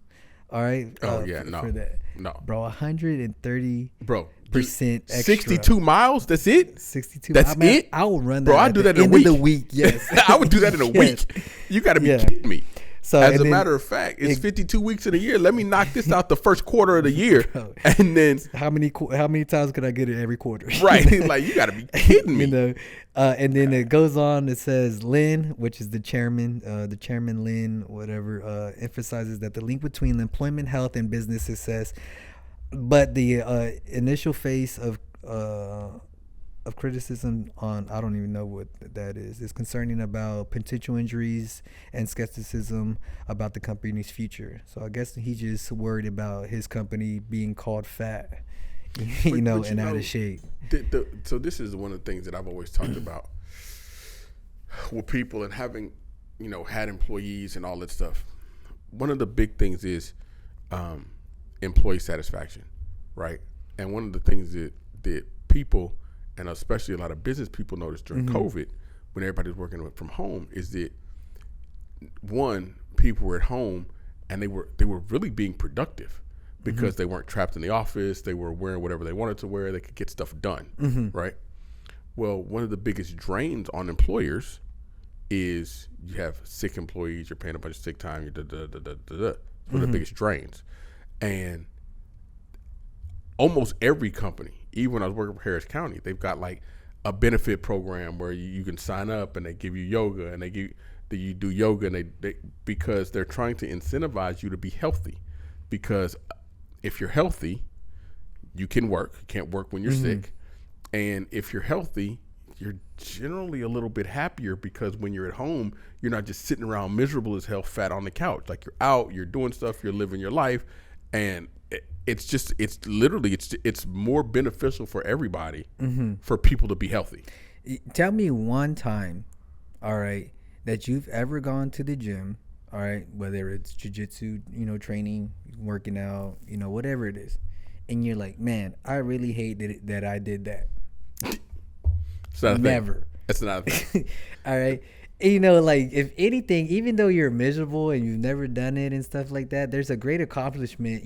All right. For that. No, bro, 130. Bro, percent extra. 62 miles. That's it. 62. That's it. I will run that. Bro, I do that in a week. Of the week. Yes. I would do that in a week. You got to be kidding me. So, as a matter of fact, it's 52 weeks in a year. Let me knock this out the first quarter of the year, and then how many times could I get it every quarter? Right, like you got to be kidding me. And then it goes on. It says Lynn, which is the chairman, Lynn, whatever, emphasizes that the link between employment, health, and business success, but the initial phase of criticism on, I don't even know what that is concerning about potential injuries and skepticism about the company's future. So I guess he's just worried about his company being called fat, and out of shape. So this is one of the things that I've always talked about with people and having, had employees and all that stuff. One of the big things is employee satisfaction, right? And one of the things that people, and especially a lot of business people, noticed during COVID, when everybody's working from home, is that one, people were at home and they were really being productive because they weren't trapped in the office. They were wearing whatever they wanted to wear. They could get stuff done, right? Well, one of the biggest drains on employers is you have sick employees. You're paying a bunch of sick time. One of the biggest drains, and almost every company, even when I was working for Harris County, they've got like a benefit program where you can sign up and they give you yoga and you do yoga, and they because they're trying to incentivize you to be healthy. Because if you're healthy, you can work. You can't work when you're sick. And if you're healthy, you're generally a little bit happier because when you're at home, you're not just sitting around miserable as hell, fat on the couch. Like you're out, you're doing stuff, you're living your life, and it's more beneficial for everybody for people to be healthy. Tell me one time, all right, that you've ever gone to the gym, all right, whether it's jiu-jitsu, training, working out, whatever it is, and you're like, man, I really hate that I did that. It's not a Never. Thing. That's not a thing. All right. Like, if anything, even though you're miserable and you've never done it and stuff like that, there's a great accomplishment,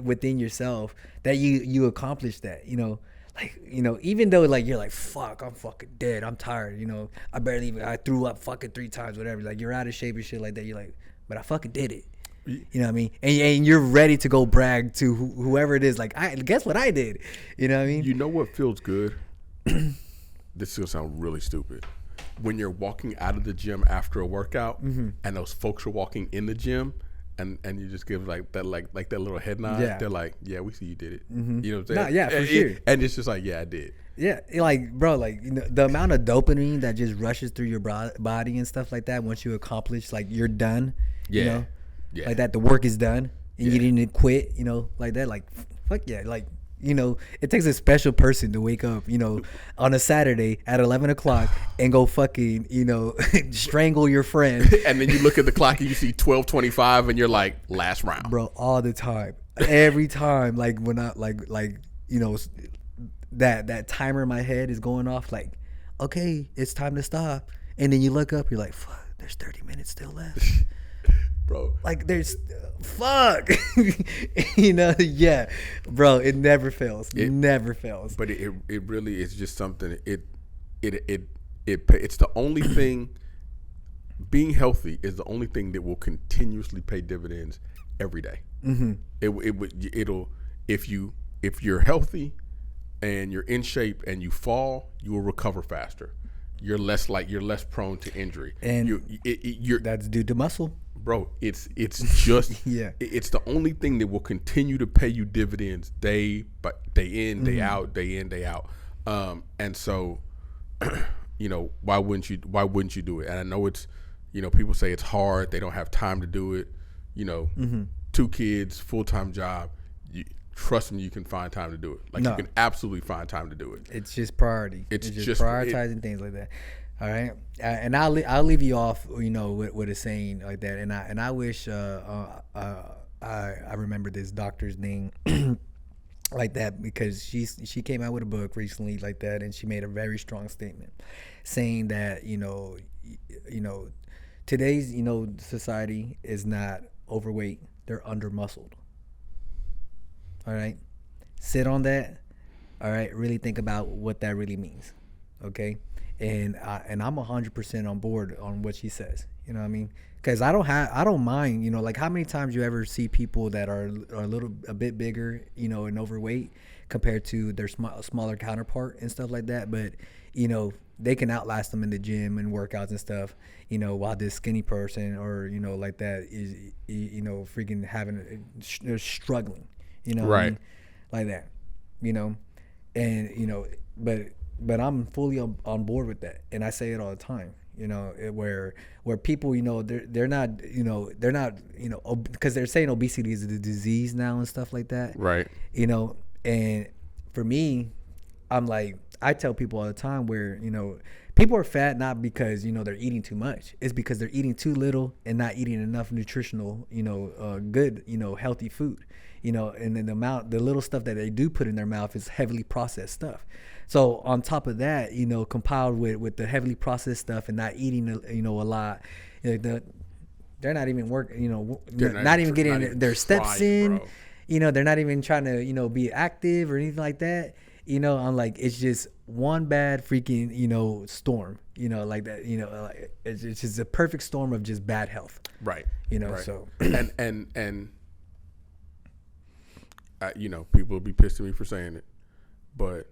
within yourself that you accomplished that, even though like you're like, fuck, I'm fucking dead, I'm tired, I threw up fucking 3 times, whatever, like you're out of shape and shit like that, you're like, but I fucking did it. You know what I mean? And you're ready to go brag to whoever it is, like, guess what I did? You know what I mean? You know what feels good? This is gonna sound really stupid. When you're walking out of the gym after a workout, and those folks are walking in the gym, and you just give like that little head nod. Yeah. They're like, yeah, we see you did it. You know what I'm saying? Yeah, for sure. And it's just like, yeah, I did. Yeah, like, bro, like, the amount of dopamine that just rushes through your body and stuff like that once you accomplish, like, you're done. Yeah. Like that, the work is done, and you didn't quit. Like that, like, fuck yeah, like. It takes a special person to wake up, on a Saturday at 11 o'clock and go fucking, strangle your friend. And then you look at the clock and you see 12:25 and you're like, last round. Bro, all the time. Every time, like when I, that timer in my head is going off, like, okay, it's time to stop. And then you look up, you're like, fuck, there's 30 minutes still left. Bro, like there's fuck. Yeah, bro, it never fails. Never fails. But it really is just something. It's the only thing. Being healthy is the only thing that will continuously pay dividends every day. It if you're healthy and you're in shape and you fall, you will recover faster. You're less prone to injury. And you're that's due to muscle. Bro, it's just yeah. It's the only thing that will continue to pay you dividends day in, day out, day in, day out. And so, why wouldn't you do it? And I know it's, people say it's hard. They don't have time to do it. 2 kids, full-time job. Trust me, you can find time to do it. You can absolutely find time to do it. It's just priority. It's just prioritizing things like that. All right, and I'll leave you off, with a saying like that. And I wish I remember this doctor's name like that, because she came out with a book recently like that, and she made a very strong statement saying that today's society is not overweight, they're under muscled. All right, sit on that. All right, really think about what that really means. Okay. And I'm 100% on board on what she says. You know what I mean? Because I don't mind. Like how many times you ever see people that are a bit bigger, and overweight compared to their smaller counterpart and stuff like that. But they can outlast them in the gym and workouts and stuff. While this skinny person or like that is freaking they're struggling. Right. What I mean? Like that. And But I'm fully on board with that, and I say it all the time. Where people, they're not, because they're saying obesity is a disease now and stuff like that. Right. And for me, I'm like, I tell people all the time where people are fat not because they're eating too much. It's because they're eating too little and not eating enough nutritional, good, healthy food. And then the little stuff that they do put in their mouth is heavily processed stuff. So on top of that, compiled with the heavily processed stuff and not eating, a lot, they're not even working, not even getting their steps in, they're not even trying to, be active or anything like that. I'm like, it's just one bad freaking, storm, like that, like it's just a perfect storm of just bad health. Right. Right. So, and people will be pissed at me for saying it, but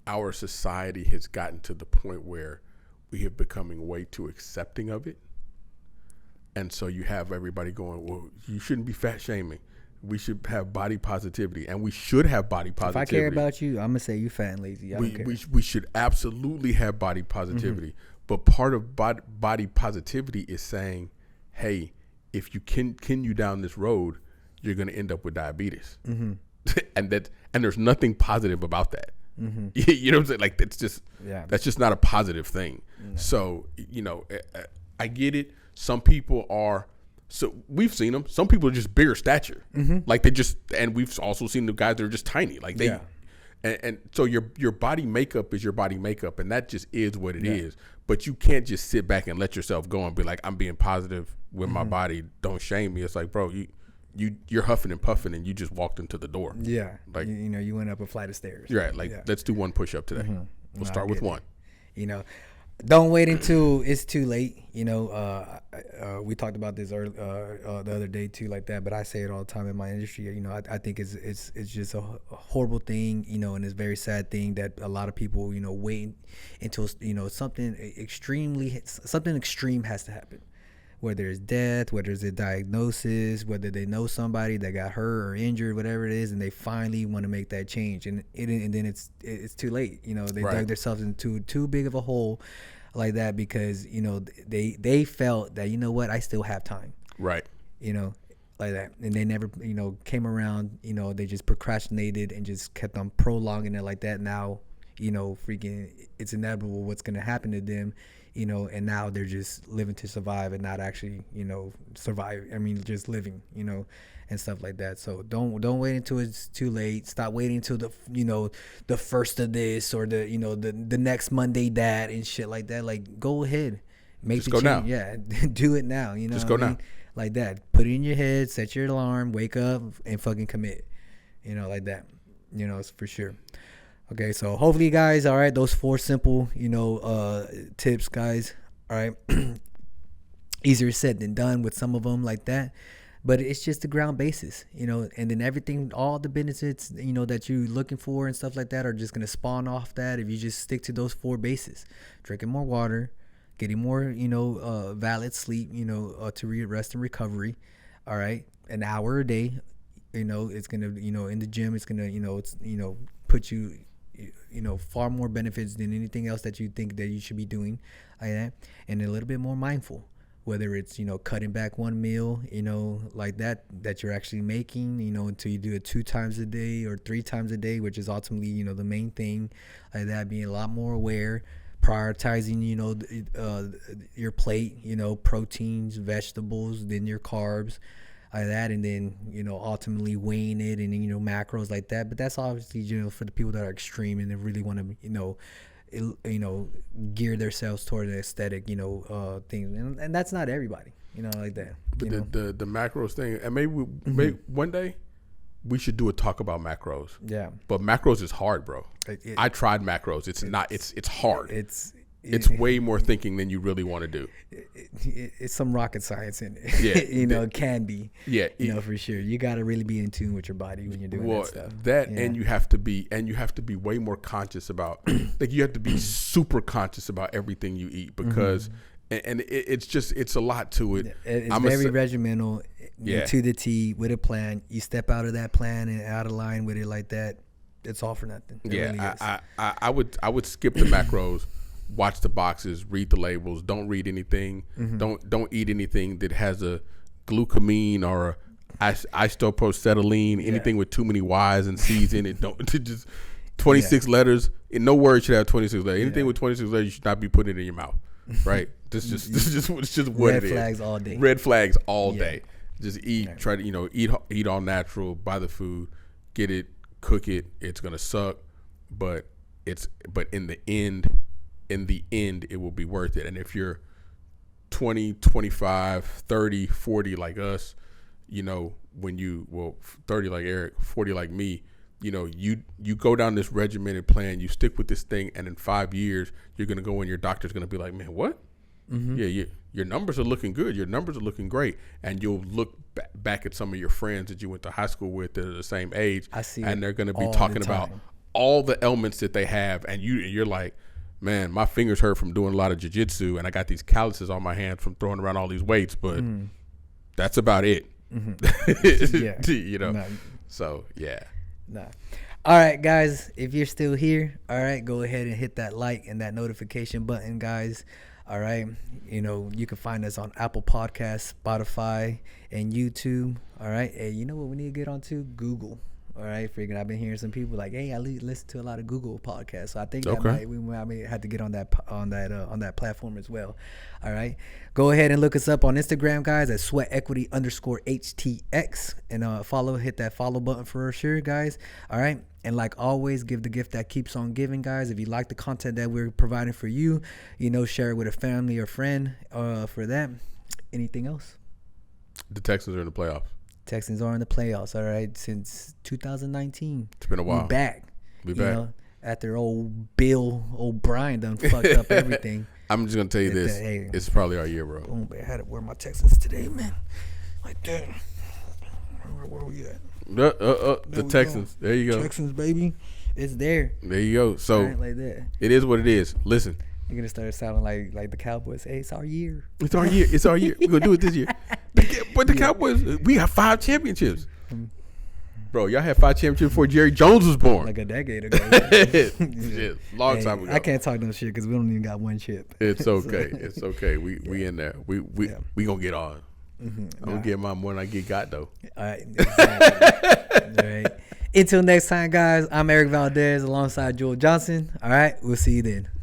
our society has gotten to the point where we have becoming way too accepting of it. And so you have everybody going, well, you shouldn't be fat shaming. We should have body positivity, and we should have body positivity. If I care about you, I'm going to say you fat and lazy. I don't care. We should absolutely have body positivity. Mm-hmm. But part of body positivity is saying, hey, if you continue down this road, you're going to end up with diabetes. Mm-hmm. and there's nothing positive about that. Mm-hmm. You know what I'm saying? Like that's just not a positive thing. No. So, I get it. Some people are, so we've seen them. Some people are just bigger stature. Mm-hmm. Like and we've also seen the guys that are just tiny. Like and so your body makeup is your body makeup, and that just is what it is. But you can't just sit back and let yourself go and be like, I'm being positive with my body. Don't shame me. It's like, bro, you're huffing and puffing and you just walked into the door. Yeah. Like, you went up a flight of stairs. Right. Like, let's do one push up today. Mm-hmm. We'll start with one. Don't wait until it's too late. We talked about this the other day too, like that, but I say it all the time in my industry. I think it's just a horrible thing, and it's a very sad thing that a lot of people, wait until, something extreme has to happen. Whether it's death, whether it's a diagnosis, whether they know somebody that got hurt or injured, whatever it is, and they finally want to make that change, and then it's too late. They dug themselves into too big of a hole like that because they felt that I still have time. Right. Like that, and they never came around. They just procrastinated and just kept on prolonging it like that. Now freaking it's inevitable what's gonna happen to them. And now they're just living to survive and not actually, survive. I mean, just living, and stuff like that. So don't wait until it's too late. Stop waiting until the first of this or the next Monday that and shit like that. Like, go ahead, make the change. Now. Yeah, do it now. Just go now. Like that. Put it in your head. Set your alarm. Wake up and fucking commit. Like that. It's for sure. Okay, so hopefully, guys, all right, those 4 simple, tips, guys, all right, easier said than done with some of them like that. but it's just the ground basis, and then everything, all the benefits, that you're looking for and stuff like that are just going to spawn off that if you just stick to those 4 bases: drinking more water, getting more, valid sleep, to rest and recovery. All right. An hour a day, it's going to, in the gym, it's going to, put you, far more benefits than anything else that you think that you should be doing like that. And a little bit more mindful, whether it's, cutting back one meal, like that you're actually making, until you do it 2 times a day or 3 times a day, which is ultimately, the main thing like that, being a lot more aware, prioritizing, your plate, proteins, vegetables, then your carbs like that, and then, ultimately weighing it, and then, macros like that. But that's obviously, for the people that are extreme and they really want to, gear themselves toward the aesthetic, things, and that's not everybody, like that. But the macros thing, and maybe one day we should do a talk about macros. Yeah. But macros is hard, bro. I tried macros. It's hard. It's way more thinking than you really want to do. It's some rocket science in it. Yeah. It can be. Yeah. For sure. You got to really be in tune with your body when you're doing that stuff. And you have to be way more conscious about, like, you have to be super conscious about everything you eat, because it's a lot to it. It's very regimental, to the T, with a plan. You step out of that plan and out of line with it like that, it's all for nothing. It really is. I would skip the macros, watch the boxes, read the labels. Don't read anything. Don't eat anything that has a glucamine or a isoprostacylene, anything with too many Y's and C's in it. Don't just 26 letters. And no word should have 26 letters. Anything with 26 letters, you should not be putting it in your mouth. Right? This is just what it is. Red flags all day. Red flags all day. Just eat. Try to eat all natural. Buy the food. Get it. Cook it. It's gonna suck, but in the end, it will be worth it. And if you're 20, 25, 30, 40 like us, 30 like Eric, 40 like me, you go down this regimented plan, you stick with this thing, and in 5 years, you're going to go in, your doctor's going to be like, man, what? Yeah, your numbers are looking good. Your numbers are looking great. And you'll look back at some of your friends that you went to high school with that are the same age, and they're going to be talking about all the ailments that they have. And you're like, man, my fingers hurt from doing a lot of jiu-jitsu, and I got these calluses on my hands from throwing around all these weights, but that's about it. So, yeah. Nah. All right, guys, if you're still here, all right, go ahead and hit that like and that notification button, guys. All right. You can find us on Apple Podcasts, Spotify, and YouTube. All right. Hey, you know what we need to get onto? Google. All right. Freaking, I've been hearing some people like, hey, I listen to a lot of Google podcasts. So I think we might have to get on that platform as well. All right. Go ahead and look us up on Instagram, guys, at SweatEquity_HTX, and hit that follow button for sure, guys. All right. And like always, give the gift that keeps on giving, guys. If you like the content that we're providing for you, share it with a family or friend for that. Anything else? The Texans are in the playoffs. Texans are in the playoffs, all right, since 2019. It's been a while. We back. After old Bill O'Brien done fucked up everything. I'm just going to tell you this. It's probably our year, bro. Boom, I had to wear my Texans today, man. Like that. Where we at? The Texans. There you go. Texans, baby. It's there. There you go. So like that. It is what it is. Listen. You're going to start sounding like the Cowboys. Hey, it's our year. It's our year. It's our year. We're going to do it this year. But the Cowboys, we have 5 championships. Bro, y'all had 5 championships before Jerry Jones was born. Like a decade ago. Shit, long time ago. I can't talk no shit because we don't even got 1 chip. It's okay. It's okay. We in there. We going to get on. I'm going to get mine more than I get got, though. All right. Exactly. All right. Until next time, guys, I'm Eric Valdez alongside Jules Johnson. All right. We'll see you then.